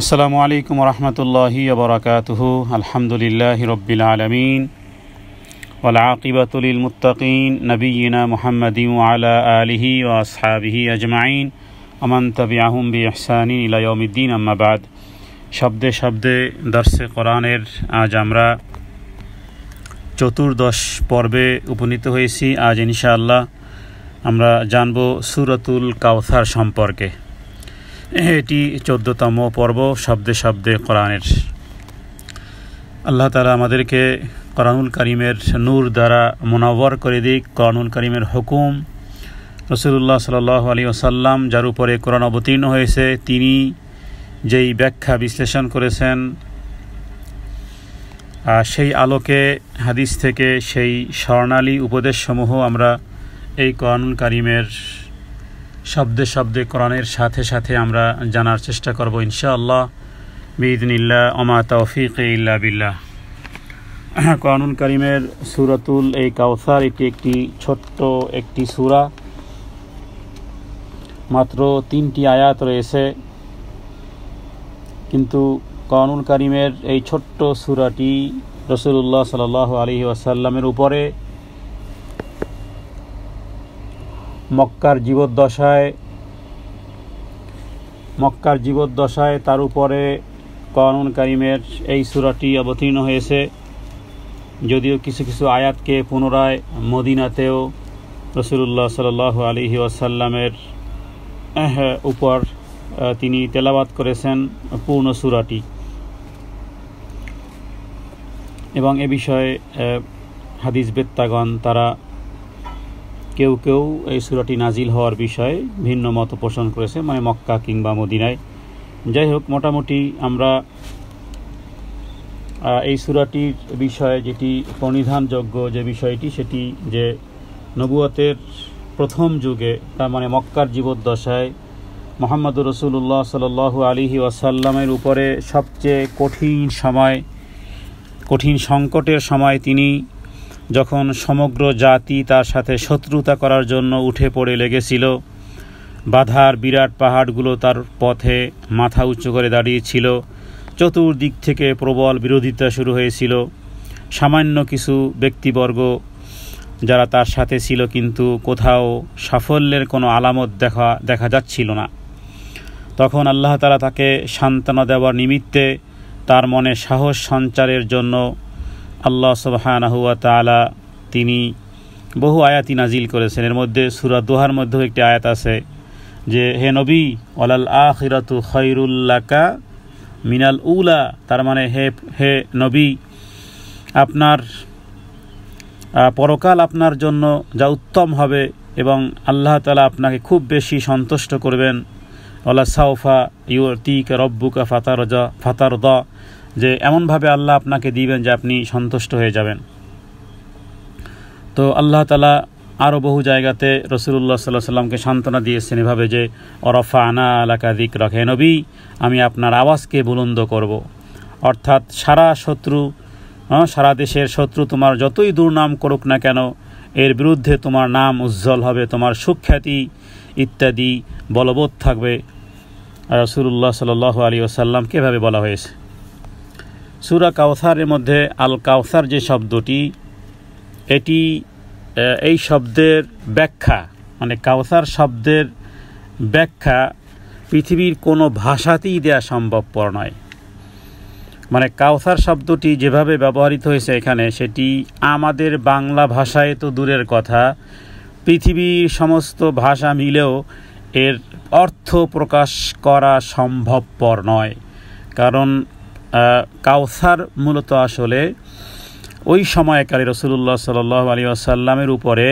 আসসালামু আলাইকুম রহমতুল্লাহি ওবরাকাতুহু। আলহামদুলিল্লাহি রব্বিল আলামিন ওয়াল আকিবাতু লিল মুত্তাকিন নবিয়িনা মুহাম্মাদিন ওয়া আলা আলিহি ওয়া আসহাবিহি আজমাইন আমান তাবিআহুম বিইহসানিন ইলা ইয়াউমিদ্দিন, আম্মা বাদ। শব্দে শব্দে দর্সে কোরআনের আজ আমরা চতুর্দশ পর্বে উপনীত হয়েছি। আজ ইনশাআল্লাহ আমরা জানব সূরাতুল কাউসার সম্পর্কে। এটি 14তম পর্ব শব্দে শব্দে কোরআনের। আল্লাহ তাআলা আমাদেরকে কোরআনুল কারীমের নূর দ্বারা মুনাওয়ার করে দিক। কোরআনুল কারীমের হুকুম রাসূলুল্লাহ সাল্লাল্লাহু আলাইহি ওয়াসাল্লাম যার উপরে কোরআন অবতীর্ণ হয়েছে, তিনি যেই ব্যাখ্যা বিশ্লেষণ করেছেন, সেই আলোকে হাদিস থেকে সেই স্বর্ণালী উপদেশসমূহ আমরা এই কোরআনুল কারীমের শব্দে শব্দে কোরআনের সাথে সাথে আমরা জানার চেষ্টা করব ইনশাআল্লাহ বিইذনিল্লাহ। ওমা তাওফীকি ইল্লা বিল্লাহ। কোরআনুল কারীমের সূরাতুল এই কাউসার, এটি একটি ছোট্ট একটি সূরা, মাত্র 3টি আয়াত রয়েছে, কিন্তু কোরআনুল কারীমের এই ছোট্ট সূরাটি রাসূলুল্লাহ সাল্লাল্লাহু আলাইহি ওয়াসাল্লামের উপরে মক্কার জীবদ্দশায় তার উপরে কোরআনুল কারীমের এই সূরাটি অবতীর্ণ হয়েছে। যদিও কিছু কিছু আয়াতকে পুনরায় মদিনাতেও রাসূলুল্লাহ সাল্লাল্লাহু আলাইহি ওয়াসাল্লামের উপর তিনি তেলাওয়াত করেছেন পূর্ণ সূরাটি, এবং এ বিষয়ে হাদিস বেত্তাগণ তারা কেউ কেউ এই সূরাটি নাজিল হওয়ার বিষয়ে ভিন্ন মত পোষণ করেছে, মানে মক্কা কিংবা মদিনায়। যাই হোক, মোটামুটি আমরা এই সূরাটির বিষয়ে যেটি প্রণিধানযোগ্য যে বিষয়টি, সেটি যে নবুয়তের প্রথম যুগে, তার মানে মক্কার জীবদ্দশায় মুহাম্মদুর রাসূলুল্লাহ সাল্লাল্লাহু আলাইহি ওয়াসাল্লামের উপরে সবচেয়ে কঠিন সংকটের সময় তিনি যখন সমগ্র জাতি তার সাথে শত্রুতা করার জন্য উঠে পড়ে লেগেছিল, বাধার বিরাট পাহাড়গুলো তার পথে মাথা উঁচু করে দাঁড়িয়েছিল, চতুর্দিক থেকে প্রবল বিরোধিতা শুরু হয়েছিল, সামান্য কিছু ব্যক্তিবর্গ যারা তার সাথে ছিল, কিন্তু কোথাও সাফল্যের কোনো আলামত দেখা যাচ্ছিল না। তখন আল্লাহ তাআলা তাকে সান্ত্বনা দেওয়ার নিমিত্তে তার মনে সাহস সঞ্চারের জন্য আল্লাহ সুবহানাহু ওয়া তাআলা তিনি বহু আয়াতি নাজিল করেছেন। এর মধ্যে সূরা দোহার মধ্যেও একটি আয়াত আছে যে, হে নবী, ওয়ালাল আখিরাতু খায়রুল লাকা মিনাল উলা, তার মানে হে নবী, আপনার পরকাল আপনার জন্য যা উত্তম হবে এবং আল্লাহ তাআলা আপনাকে খুব বেশি সন্তুষ্ট করবেন। ওয়ালা সাওফা ইউতিকা রব্বুকা ফাতারদা, যে এমনভাবে আল্লাহ আপনাকে দিবেন যে আপনি সন্তুষ্ট হয়ে যাবেন। তো আল্লাহ তাআলা আরও বহু জায়গাতে রাসূলুল্লাহ সাল্লাল্লাহু আলাইহি ওয়াসাল্লামকে সান্ত্বনা দিয়েছেন এভাবে যে, ওয়ারাফা'না লাকা যিকরাক, হে নবী, আমি আপনার আওয়াজকে বুলন্দ করব। অর্থাৎ সারা দেশের শত্রু তোমার যতই দুর্নাম করুক না কেন, এর বিরুদ্ধে তোমার নাম উজ্জ্বল হবে, তোমার সুখ্যাতি ইত্যাদি বলবৎ থাকবে। রাসূলুল্লাহ সাল্লাল্লাহু আলাইহি ওয়াসাল্লামকে এভাবে বলা হয়েছে। সূরা কাউসারের মধ্যে আল কাউসার যে শব্দটি, এটি এই শব্দের ব্যাখ্যা, মানে কাউসার শব্দের ব্যাখ্যা পৃথিবীর কোনো ভাষাতেই দেয়া সম্ভবপর নয়। মানে কাউসার শব্দটি যেভাবে ব্যবহৃত হয়েছে এখানে, সেটি আমাদের বাংলা ভাষায় তো দূরের কথা, পৃথিবীর সমস্ত ভাষা মিলেও এর অর্থ প্রকাশ করা সম্ভবপর নয়। কারণ কাউসার মূলত আসলে ওই সময়কালে রাসূলুল্লাহ সাল্লাল্লাহু আলাইহি ওয়াসাল্লামের উপরে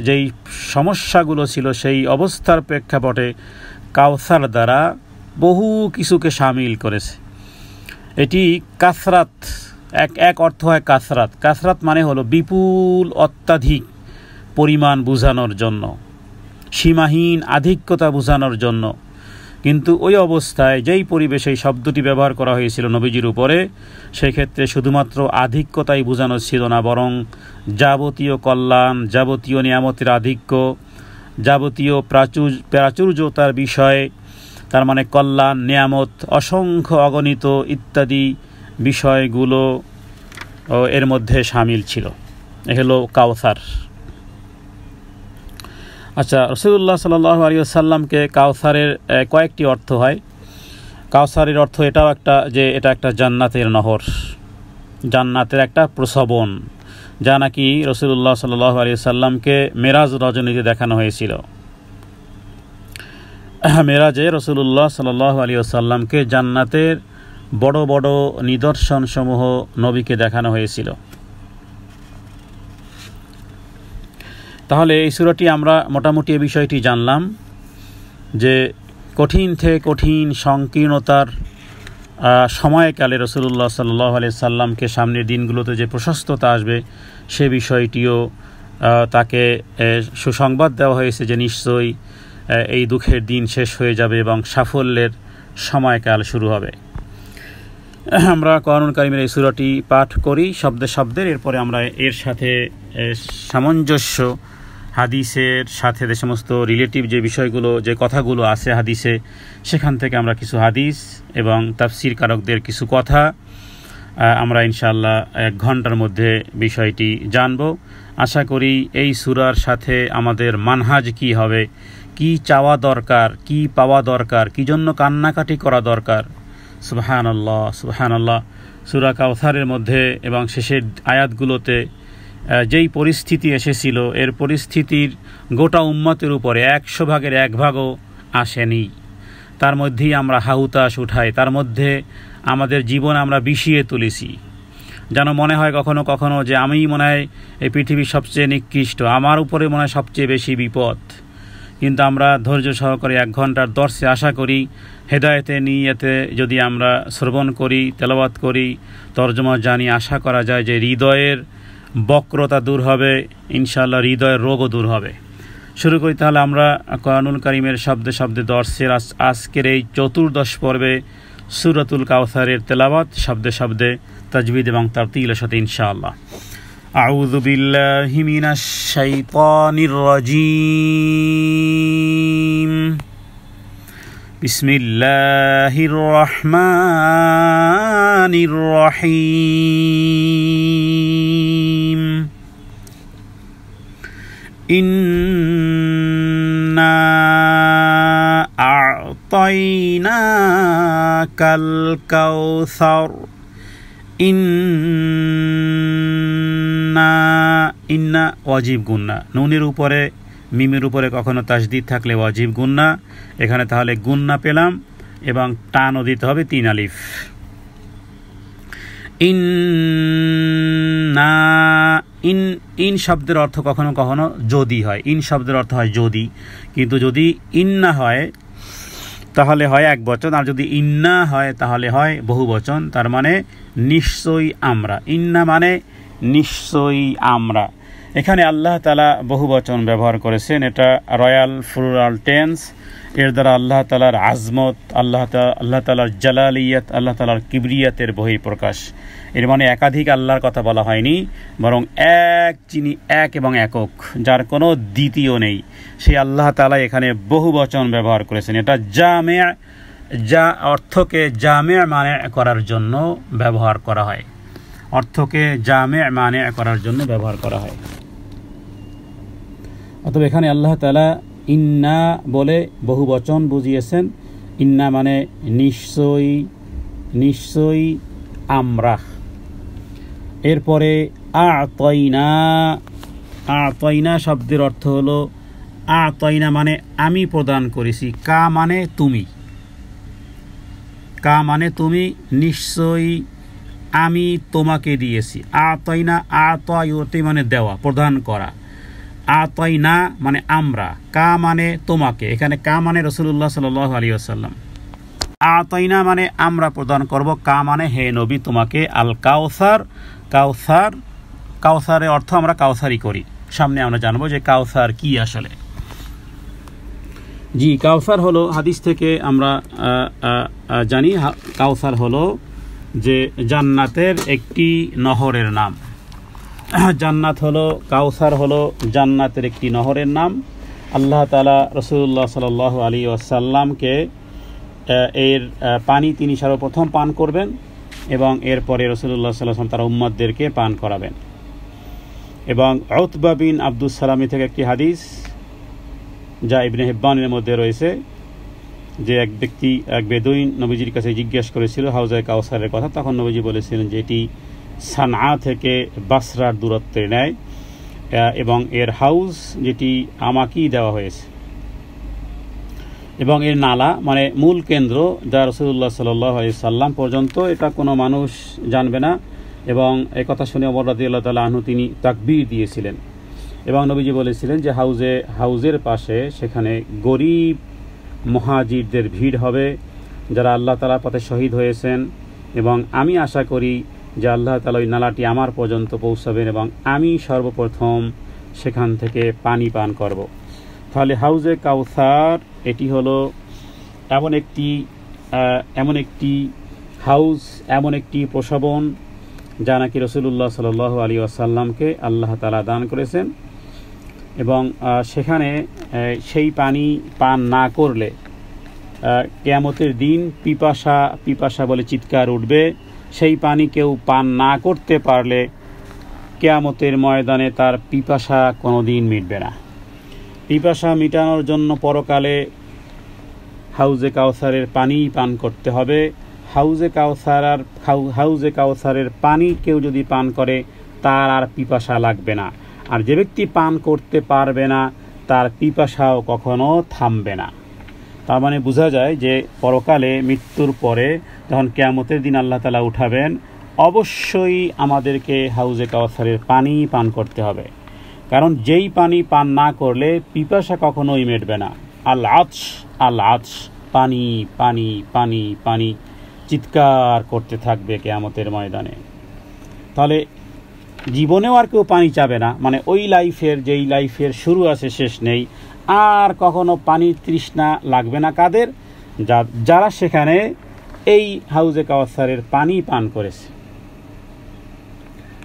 যেই সমস্যাগুলো ছিল, সেই অবস্থার প্রেক্ষাপটে কাউসার দ্বারা বহু কিছুকে শামিল করেছে। এটি কাসরাত, এক অর্থ হয় কাসরাত। কাসরাত মানে হলো বিপুল, অত্যাধিক পরিমাণ বোঝানোর জন্য, সীমাহীন আধিক্যতা বোঝানোর জন্য। কিন্তু ওই অবস্থায় যেই পরিবেশে এই শব্দটি ব্যবহার করা হয়েছিল নবীজির উপরে, সেক্ষেত্রে শুধুমাত্র আধিক্যতাই বোঝানো ছিল না, বরং যাবতীয় কল্যাণ, যাবতীয় নিয়ামতের আধিক্য, যাবতীয় প্রাচুর্যতার বিষয়ে তার মানে কল্যাণ, নিয়ামত, অসংখ্য অগণিত ইত্যাদি বিষয়গুলো এর মধ্যে শামিল ছিল। এ হলো কাউসার। আচ্ছা, রাসূলুল্লাহ সাল্লাল্লাহু আলাইহি ওয়াসাল্লামকে কাউসারের কয়েকটি অর্থ হয়। কাউসারের অর্থ এটাও একটা যে এটা একটা জান্নাতের নহর, জান্নাতের একটা প্রসবন, যা নাকি রাসূলুল্লাহ সাল্লাল্লাহু আলাইহি ওয়াসাল্লামকে মেরাজ রজনীতে দেখানো হয়েছিল। মেরাজে রাসূলুল্লাহ সাল্লাল্লাহু আলাইহি ওয়াসাল্লামকে জান্নাতের বড় বড় নিদর্শনসমূহ নবীকে দেখানো হয়েছিল। তাহলে এই সূরাটি আমরা মোটামুটি এই বিষয়টি জানলাম যে কঠিন থেকে কঠিন সংকীর্ণতার সময়কালে রাসূলুল্লাহ সাল্লাল্লাহু আলাইহি সাল্লামকে সামনের দিনগুলোতে যে প্রশস্ততা আসবে সে বিষয়টিও তাকে সুসংবাদ দেওয়া হয়েছে যে নিশ্চয়ই এই দুঃখের দিন শেষ হয়ে যাবে এবং সাফল্যের সময়কাল শুরু হবে। আমরা কোরআনুল কারীমের এই সূরাটি পাঠ করি শব্দে শব্দের, এরপরে আমরা এর সাথে সামঞ্জস্য হাদিসের সাথে যে সমস্ত রিলেটিভ যে বিষয়গুলো, যে কথাগুলো আছে হাদিসে, সেখান থেকে আমরা কিছু হাদিস এবং তাফসীর কারকদের কিছু কথা আমরা ইনশাআল্লাহ 1 ঘন্টার মধ্যে বিষয়টি জানব। আশা করি এই সূরার সাথে আমাদের মানহাজ কি হবে, কি চাওয়া দরকার, কি পাওয়া দরকার, কি জন্য কান্নাকাটি করা দরকার। সুবহানাল্লাহ, সুবহানাল্লাহ। সূরা কাউসারের মধ্যে এবং শেষের আয়াতগুলোতে যেই পরিস্থিতি এসেছিল, এর পরিস্থিতির গোটা উম্মতের উপরে 100 ভাগের 1 ভাগও আসেনি। তার মধ্যেই আমরা হাহুতাশ উঠাই, তার মধ্যে আমাদের জীবন আমরা বিষিয়ে তুলেছি। যেন মনে হয় কখনো কখনো যে আমিই মনে হয় এই পৃথিবীর সবচেয়ে নিকৃষ্ট, আমার উপরে মনে হয় সবচেয়ে বেশি বিপদ। কিন্তু আমরা ধৈর্য সহকারে 1 ঘন্টার দর্শে আশা করি হেদায়েতে নিয়তে যদি আমরা শ্রবণ করি, তেলাওয়াত করি, তরজমা জানি, আশা করা যায় যে হৃদয়ের বক্রতা দূর হবে, ইনশাআল্লাহ হৃদয়ের রোগও দূর হবে। শুরু করি তাহলে আমরা কোরআনুল কারীমের শব্দে শব্দে দর্শের আজকের এই 14 পর্বে সূরাতুল কাউসারের তেলাওয়াত শব্দে শব্দে তাজবিদ এবং তারতিলের সাথে ইনশাআল্লাহ। আউযু বিল্লাহি মিনাশ শাইতানির রাজীম। বিসমিল্লাহির রহমানির রহিম। ইন্না আ'তাইনাকাল কাউসার। ইন্না ওয়াজিব গুন্না, নুনের উপরে মিমের উপরে কখনো তাসদিদ থাকলে ওয়াজিব গুন্না, এখানে তাহলে গুন্না পেলাম এবং টানও দিতে হবে 3 আলিফ। ইন্না, ইন শব্দের অর্থ কখনো কখনো যদি হয়, ইন শব্দের অর্থ হয় যদি, কিন্তু যদি ইন্না হয় তাহলে হয় 1 বচন, আর যদি ইন্না হয় তাহলে হয় বহু বচন। তার মানে নিশ্চয়ই আমরা, ইন্না মানে নিশ্চয়ই আমরা। এখানে আল্লাহ তাআলা বহু বচন ব্যবহার করেছেন, এটা রয়্যাল প্লুরাল টেন্স। এর দ্বারা আল্লাহ তাআলার আজমত, আল্লাহ তাআলার জালালিয়াত, আল্লাহ তাআলার কিবরিয়াতের বহিঃপ্রকাশ। এর মানে একাধিক আল্লাহর কথা বলা হয়নি, বরং এক, যিনি এক এবং একক, যার কোনো দ্বিতীয় নেই, সেই আল্লাহ তাআলা এখানে বহু বচন ব্যবহার করেছেন। এটা জামে', যা অর্থকে জামে' মানে করার জন্য ব্যবহার করা হয়, অর্থকে জামে' মানে করার জন্য ব্যবহার করা হয়। অতএব এখানে আল্লাহ তাআলা ইন্না বলে বহু বচন বুঝিয়েছেন। ইন্না মানে নিশ্চয়ই, নিশ্চয়ই আমরা। এরপরে আ'তাইনা, আ'তাইনা শব্দের অর্থ হলো, আ'তাইনা মানে আমি প্রদান করেছি, কা মানে তুমি, কা মানে তুমি, নিশ্চয়ই আমি তোমাকে দিয়েছি। আ'তাইনা, আ'তায়ুতি মানে দেওয়া, প্রদান করা। আ'তাইনা মানে আমরা, কা মানে তোমাকে, এখানে কা মানে রাসূলুল্লাহ সাল্লাল্লাহু আলাইহি ওয়াসাল্লাম। আ'তাইনা মানে আমরা প্রদান করব, কা মানে হে নবী তোমাকে আল কাউসার। কাউসার, কাউসারের অর্থ আমরা কাউসারি করি, সামনে আমরা জানবো যে কাউসার কি আসলে। জি, কাউসার হলো, হাদিস থেকে আমরা জানি কাউসার হলো যে জান্নাতের একটি নহরের নাম। জান্নাত হলো, কাউসার হলো জান্নাতের একটি নহরের নাম। আল্লাহ তাআলা রাসূলুল্লাহ সাল্লাল্লাহু আলাইহি ওয়াসাল্লামকে এর পানি তিনি সর্বপ্রথম পান করবেন এবং এরপরে রাসূলুল্লাহ সাল্লাল্লাহু আলাইহি ওয়াসাল্লাম তার উম্মতদেরকে পান করাবেন। এবং উতবা বিন আব্দুস সালামি থেকে একটি হাদিস যা ইবনে হিব্বানের মধ্যে রয়েছে যে এক ব্যক্তি এক বেদুইন নবীজির কাছে জিজ্ঞেস করেছিল হাউজে কাউসারের কথা। তখন নবীজি বলেছিলেন যে এটি সানআ থেকে বাসরার দূরত্বে নেয় এবং এর হাউজ যেটি আমাকেই দেওয়া হয়েছে এবং এর নালা মানে মূল কেন্দ্র যা রাসূলুল্লাহ সাল্লাল্লাহু আলাইহি সাল্লাম পর্যন্ত এটা কোনো মানুষ জানবে না। এবং এই কথা শুনে ওমর রাদিয়াল্লাহু তাআলা আনহু তিনি তাকবীর দিয়েছিলেন এবং নবীজি বলেছিলেন যে হাউজের পাশে সেখানে গরিব মুহাজিরদের ভিড় হবে যারা আল্লাহ তাআলার পথে শহীদ হয়েছেন এবং আমি আশা করি যে আল্লাহ তাআলা ওই নালাটি আমার পর্যন্ত পৌঁছাবেন এবং আমি সর্বপ্রথম সেখান থেকে পানি পান করব। তাহলে হাউজে কাউসার এটি হলো এমন একটি হাউজ, এমন একটি প্রসবন যা নাকি রাসূলুল্লাহ সাল্লাল্লাহু আলাইহি ওয়াসাল্লামকে আল্লাহ তাআলা দান করেছেন এবং সেখানে সেই পানি পান না করলে কিয়ামতের দিন পিপাসা বলে চিৎকার উঠবে। সেই পানি কেউ পান না করতে পারলে কিয়ামতের ময়দানে তার পিপাসা কোনোদিন মিটবে না। পিপাসা মিটানোর জন্য পরকালে হাউজে কাউসারের পানি পান করতে হবে। হাউজে কাউসারের পানি কেউ যদি পান করে তার আর পিপাসা লাগবে না, আর যে ব্যক্তি পান করতে পারবে না তার পিপাসাও কখনো থামবে না। তার মানে বোঝা যায় যে পরকালে মৃত্যুর পরে যখন কিয়ামতের দিন আল্লাহ তাআলা উঠাবেন অবশ্যই আমাদেরকে হাউজে কাউসারের পানি পান করতে হবে, কারণ যেই পানি পান না করলে পিপাসা কখনোই মিটবে না। আল আতশ পানি পানি পানি পানি চিৎকার করতে থাকবে কিয়ামতের ময়দানে। তাহলে জীবনেও আর কেউ পানি চাবে না, মানে ওই যেই লাইফের শুরু আছে শেষ নেই, আর কখনো পানির তৃষ্ণা লাগবে না কাদের? যারা সেখানে এই হাউজে কাউসারের পানি পান করেছে।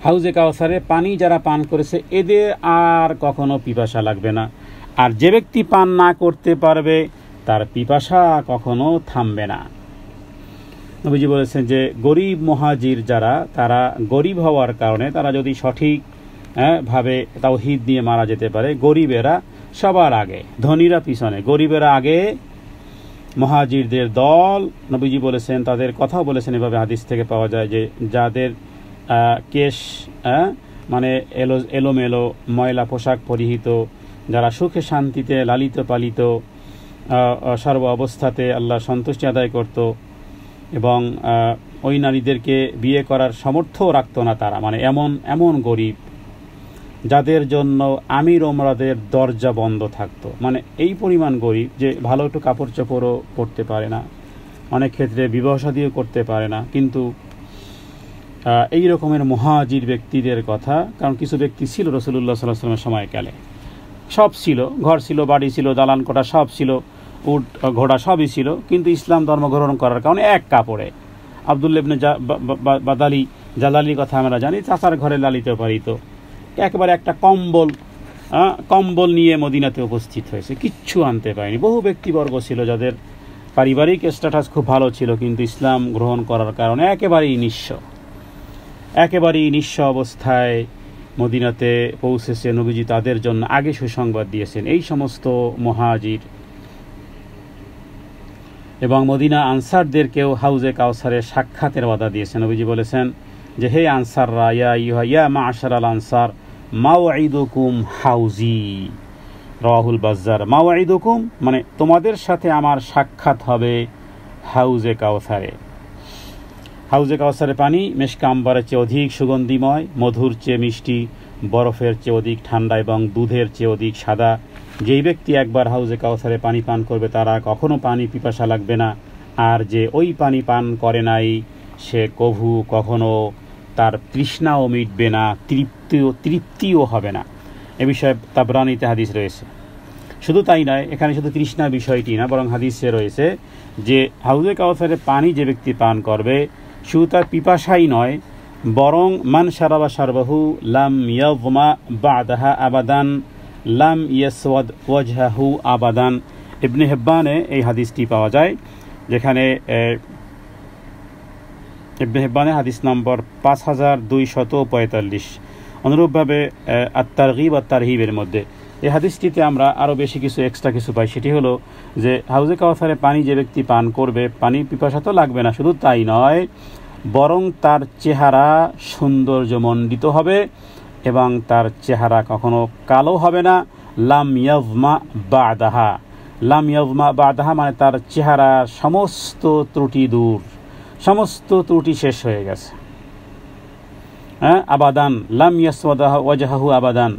হাউজে কাউসারের পানি যারা পান করেছে এদের আর কখনো পিপাসা লাগবে না, আর যে ব্যক্তি পান না করতে পারবে তার পিপাসা কখনো থামবে না। নবীজি বলেছেন যে গরিব মুহাজির যারা, তারা গরিব হওয়ার কারণে তারা যদি সঠিক ভাবে তাওহীদ দিয়ে মারা যেতে পারে, গরিবেরা সবার আগে, ধনীরা পিছনে, গরিবেরা আগে, মুহাজিরদের দল। নবীজি বলেছেন, তাদের কথাও বলেছেন এভাবে হাদিস থেকে পাওয়া যায় যে যাদের কেশ মানে এলোমেলো ময়লা পোশাক পরিহিত, যারা সুখে শান্তিতে লালিত পালিত, সর্ব অবস্থাতে আল্লাহ সন্তুষ্টি আদায় করত এবং ওই নারীদেরকে বিয়ে করার সামর্থ্য রাখত না তারা, মানে এমন গরিব যাদের জন্য আমির ওমরাদের দরজা বন্ধ থাকতো, মানে এই পরিমাণ গরিব যে ভালো একটু কাপড় চোপড়ও পরতে পারে না, অনেক ক্ষেত্রে বিবাহ শাদীও করতে পারে না। কিন্তু এই রকমের মুহাজির ব্যক্তিদের কথা, কারণ কিছু ব্যক্তি ছিল রাসূলুল্লাহ সাল্লাল্লাহু আলাইহি ওয়াসাল্লামের সময়কালে, সব ছিল, ঘর ছিল, বাড়ি ছিল, দালান কোঠা সব ছিল, উট ঘোড়া সবই ছিল, কিন্তু ইসলাম ধর্ম গ্রহণ করার কারণে এক কাপড়ে, আব্দুল্লাহ ইবনে জালালির কথা আমরা জানি, চাচার ঘরে লালিত পালিত, একেবারে একটা কম্বল নিয়ে মদিনাতে উপস্থিত হয়েছে, কিচ্ছু আনতে পারেনি। বহু ব্যক্তিবর্গ ছিল যাদের পারিবারিক স্ট্যাটাস খুব ভালো ছিল, কিন্তু ইসলাম গ্রহণ করার কারণে একেবারেই নিঃস্ব অবস্থায় মদিনাতে পৌঁছেছে। নবীজি তাদের জন্য আগে সুসংবাদ দিয়েছেন, এই সমস্ত মুহাজির এবং মদিনা আনসারদেরকেও হাউজে কাউসারের সাক্ষাতের ওয়াদা দিয়েছেন। নবীজি বলেছেন যে হে আনসাররা, ইয়া মা'শারাল আনসার মাওঈদুকুম হাউজি, রাওয়াহুল বাজ্জার। মাওঈদুকুম মানে তোমাদের সাথে আমার সাক্ষাৎ হবে হাউজে কাউসারে। হাউজে কাউসারের পানি মেশকা আম্বারের চেয়ে অধিক সুগন্ধিময়, মধুর চেয়ে মিষ্টি, বরফের চেয়ে অধিক ঠান্ডা এবং দুধের চেয়ে অধিক সাদা। যেই ব্যক্তি একবার হাউজে কাউসারে পানি পান করবে তারা কখনো পানি পিপাসা লাগবে না, আর যে ওই পানি পান করে নাই সে কখনো তার তৃষ্ণাও মিটবে না, তৃপ্তিও হবে না। এ বিষয়ে তাবরানীতে হাদিস রয়েছে। শুধু তাই নয়, এখানে শুধু তৃষ্ণা বিষয়টি না, বরং হাদিসে রয়েছে যে হাউজে কাউসারে পানি যে ব্যক্তি পান করবে শুধু তার পিপাসাই নয়, বরং মান শারাবা শারবাহু লাম ইয়াযমা বা'দাহা আবাদান লাম ইয়াসওয়াদ ওয়াজহাহু আবাদান। ইবনে হিব্বানে এই হাদিসটি পাওয়া যায় যেখানে ইবনে হিব্বানের হাদিস নম্বর 5245। অনুরূপভাবে আত-তারগীব আত-তারহিবের মধ্যে এই হাদিসটিতে আমরা আরও বেশি কিছু এক্সট্রা কিছু পাই। সেটি হলো যে হাউজে কাউসারে পানি যে ব্যক্তি পান করবে, পানি পিপাসা তো লাগবে না, শুধু তাই নয়, বরং তার চেহারা সৌন্দর্যমণ্ডিত হবে এবং তার চেহারা কখনো কালো হবে না। লাম ইয়াজমা বাদাহা, লাম ইয়াজমা বাদাহা মানে তার চেহারা সমস্ত ত্রুটি দূর, সমস্ত ত্রুটি শেষ হয়ে গেছে। হ্যাঁ, আবাদান, লাম ইয়াসওয়াদাহু ওয়াজহাহু আবাদান,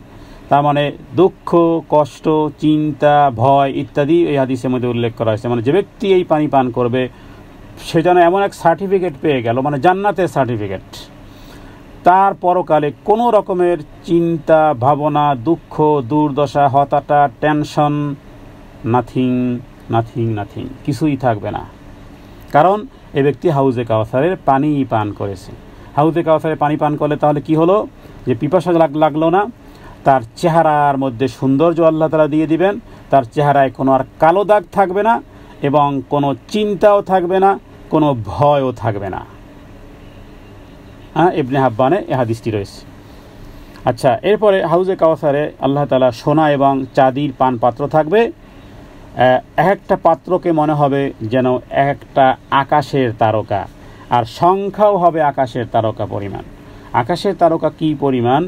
তার মানে দুঃখ, কষ্ট, চিন্তা, ভয় ইত্যাদি এই হাদিসের মধ্যে উল্লেখ করা হয়েছে। মানে যে ব্যক্তি এই পানি পান করবে সে যেন এমন এক সার্টিফিকেট পেয়ে গেল, মানে জান্নাতের সার্টিফিকেট। তার পরকালে কোনো রকমের চিন্তা, ভাবনা, দুঃখ, দুর্দশা, হতাশা, টেনশন, নাথিং নাথিং নাথিং, কিছুই থাকবে না। কারণ এ ব্যক্তি হাউজে কাউসারের পানি পান করেছে। হাউজে কাউসারের পানি পান করলে তাহলে কি হলো, যে পিপাসা লাগলো না, তার চেহারার মধ্যে সৌন্দর্য আল্লাহ তাআলা দিয়ে দিবেন, তার চেহারায় কোনো আর কালো দাগ থাকবে না এবং কোনো চিন্তাও থাকবে না, কোনো ভয়ও থাকবে না। ইবনে হাব্বানে এ হাদিসটি রয়েছে। আচ্ছা, এরপরে হাউজে কাউসারে আল্লাহ তাআলা সোনা এবং চাঁদির পান পাত্র থাকবে। এক একটা পাত্রকে মনে হবে যেন একটা আকাশের তারকা, আর সংখ্যাও হবে আকাশের তারকা পরিমাণ। আকাশের তারকা কি পরিমাণ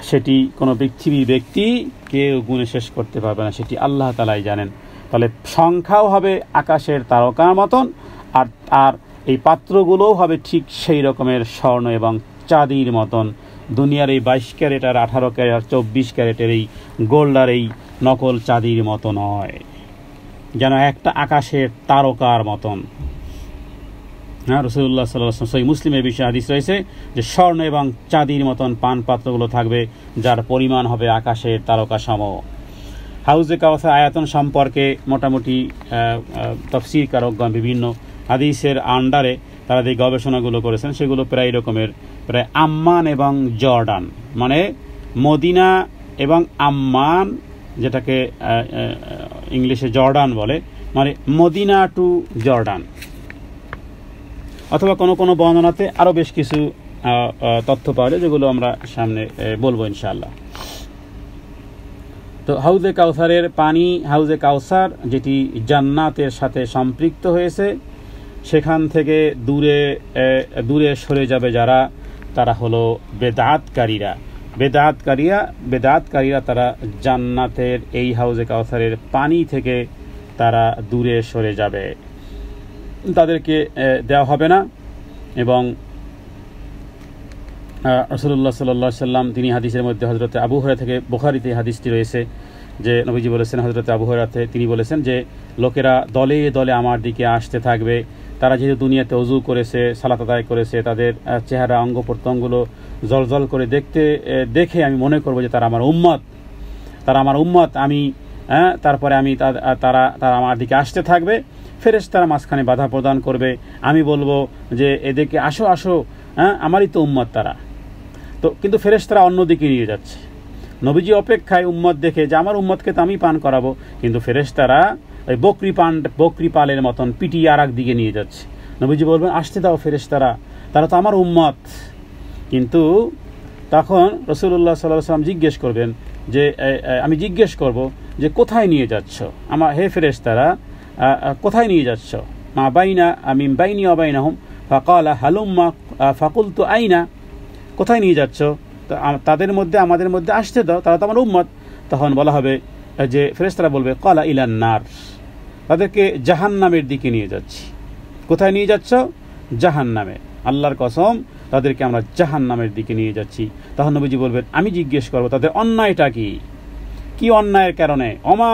সেটি কোনো পৃথিবীর ব্যক্তি কেউ গুণে শেষ করতে পারবে না, সেটি আল্লাহ তাআলাই জানেন। তাহলে সংখ্যাও হবে আকাশের তারকার মতন, আর এই পাত্রগুলোও হবে ঠিক সেই রকমের স্বর্ণ এবং চাঁদির মতন। দুনিয়ার এই 22 ক্যারেট আর 18 ক্যারেট আর 24 ক্যারেটের এই গোল্ড আর এই নকল চাঁদির মতো নয়, যেন একটা আকাশের তারকার মতন। হ্যাঁ, রাসূলুল্লাহ সাল্লাল্লাহু আলাইহি ওয়াসাল্লাম সহিহ মুসলিমের বিষয়ে হাদিস রয়েছে যে স্বর্ণ এবং চাঁদির মতন পান পাত্রগুলো থাকবে, যার পরিমাণ হবে আকাশের তারকা সম। হাউজে কাউসার আয়াতন সম্পর্কে মোটামুটি তাফসীরকারকগণ বিভিন্ন হাদিসের আন্ডারে তারা যে গবেষণাগুলো করেছেন সেগুলো প্রায় রকমের, প্রায় আম্মান এবং জর্ডান, মানে মদিনা এবং আম্মান, যেটাকে ইংলিশে জর্ডান বলে, মানে মদিনা টু জর্ডান, অথবা কোনো কোনো বর্ণনাতে আরও বেশ কিছু তথ্য পাওয়া যায়, যেগুলো আমরা সামনে বলবো ইনশাআল্লাহ। তো হাউজে কাউসারের পানি, হাউজে কাউসার যেটি জান্নাতের সাথে সম্পৃক্ত হয়েছে, সেখান থেকে দূরে দূরে সরে যাবে যারা, তারা হলো বেদাতকারীরা। বেদাতকারীরা তারা জান্নাতের এই হাউজে কাউসারের পানি থেকে তারা দূরে সরে যাবে, তাদেরকে দেওয়া হবে না। এবং রাসূলুল্লাহ সাল্লাল্লাহু আলাইহি ওয়াসাল্লাম তিনি হাদিসের মধ্যে হযরত আবু হুরায়রা থেকে, বুখারীতে হাদিসটি রয়েছে যে নবীজি বলেছেন, হযরত আবু হুরায়রাতে তিনি বলেছেন যে লোকেরা দলে দলে আমার দিকে আসতে থাকবে। তারা যেহেতু দুনিয়াতে ওযু করেছে, সালাত আদায় করেছে, তাদের চেহারা অঙ্গ প্রত্যঙ্গগুলো জলজল করে দেখে আমি মনে করব যে তারা আমার উম্মত। আমি তারপরে আমি তারা আমার দিকে আসতে থাকবে। ফেরেশতারা মাঝখানে বাধা প্রদান করবে। আমি বলবো যে এদেরকে আসো আসো, আমারই তো উম্মত তারা। তো কিন্তু ফেরেশতারা অন্যদিকে নিয়ে যাচ্ছে। নবীজি অপেক্ষায় উম্মত দেখে যে আমার উম্মতকে তো আমি পান করাবো, কিন্তু ফেরেশতারা ওই বকরি পালের মতন পিটিয়ে আর এক দিকে নিয়ে যাচ্ছে। নবীজি বলবেন আসতে দাও ফেরেশতারা, তারা তো আমার উম্মত। কিন্তু তখন রাসূলুল্লাহ সাল্লাল্লাহু আলাইহি ওয়াসাল্লাম জিজ্ঞেস করবেন যে আমি জিজ্ঞেস করব যে কোথায় নিয়ে যাচ্ছ, আমার হে ফেরেশতারা কোথায় নিয়ে যাচ্ছ? মা বাইনা মিন বাইনি ওয়া বাইনাহুম ফাকালা হালুম্মা ফাকুলতু আইনা, কোথায় নিয়ে যাচ্ছ? তো তাদের মধ্যে আমাদের মধ্যে আসতে দাও, তারা তো আমার উম্মত। তখন বলা হবে যে ফেরেশতারা বলবে ক্বালা ইলান নার, তাদেরকে জাহান্নামের দিকে নিয়ে যাচ্ছি। কোথায় নিয়ে যাচ্ছ? জাহান্নামে। আল্লাহর কসম, তাদেরকে আমরা জাহান্নামের দিকে নিয়ে যাচ্ছি। তখন নবীজি বলবেন আমি জিজ্ঞেস করব তাদের অন্যায়টা কি অন্যায়ের কারণে? অমা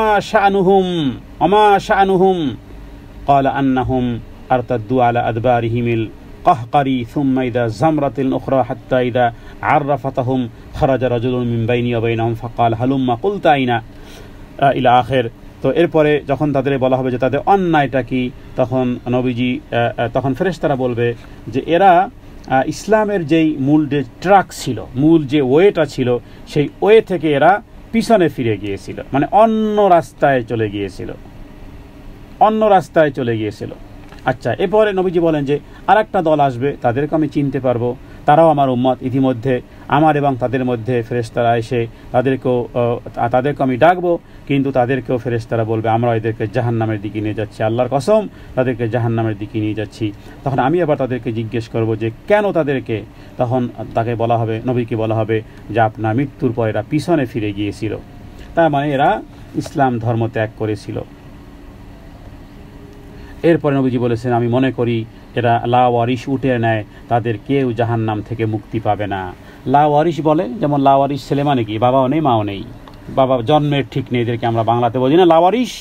শাআনুহুম ক্বালা আন্নাহুম আরতাদু আলা আদবারিহিমিল কাহকারি সুম্মা ইযা জামরাতিল উখরা হাত্তা ইযা আররাফাতাহুম খারাজা রাজুলুন মিন বাইনি ওয়া বাইনাহুম ফাকাল হালুম্মা কুলতা আইনা ইলা আখির। তো এরপরে যখন তাদের বলা হবে যে তাদের অন্যায়টা কি, তখন ফেরেশতারা বলবে যে এরা ইসলামের যেই মূল যে ট্রাক ছিল, মূল যে ওয়েটা ছিল, সেই ওয়ে থেকে এরা পিছনে ফিরে গিয়েছিল, মানে অন্য রাস্তায় চলে গিয়েছিল। অন্য রাস্তায় চলে গিয়েছিল। আচ্ছা, এরপরে নবীজি বলেন যে আরেকটা দল আসবে, তাদেরকে আমি চিনতে পারবো, তারাও আমার উম্মত। ইতিমধ্যে আমার এবং তাদের মধ্যে ফেরেশতারা এসে তাদেরকে আমি ডাকবো, কিন্তু তাদেরকেও ফেরেশতারা বলবে আমরা এদেরকে জাহান্নামের দিকে নিয়ে যাচ্ছি, আল্লাহর কসম তাদেরকে জাহান্নামের দিকে নিয়ে যাচ্ছি। তখন আমি আবার তাদেরকে জিজ্ঞেস করব যে কেন তাদেরকে? তখন তাকে বলা হবে, নবীকে বলা হবে যে আপনার মৃত্যুর পর এরা পিছনে ফিরে গিয়েছিল, তার মানে এরা ইসলাম ধর্ম ত্যাগ করেছিল। এরপরে নবীজি বলেছেন আমি মনে করি এরা লাওয়ারিশ উঠে নেয়, তাদের কেউ জাহান্নাম থেকে মুক্তি পাবে না। লাওয়ারিশ বলে, যেমন লাওয়ারিশ ছেলে মানে কি, বাবাও নেই মাও নেই, বাবা জন্মের ঠিক নেই, এদেরকে আমরা বাংলাতে বলি না লাওয়ারিশ।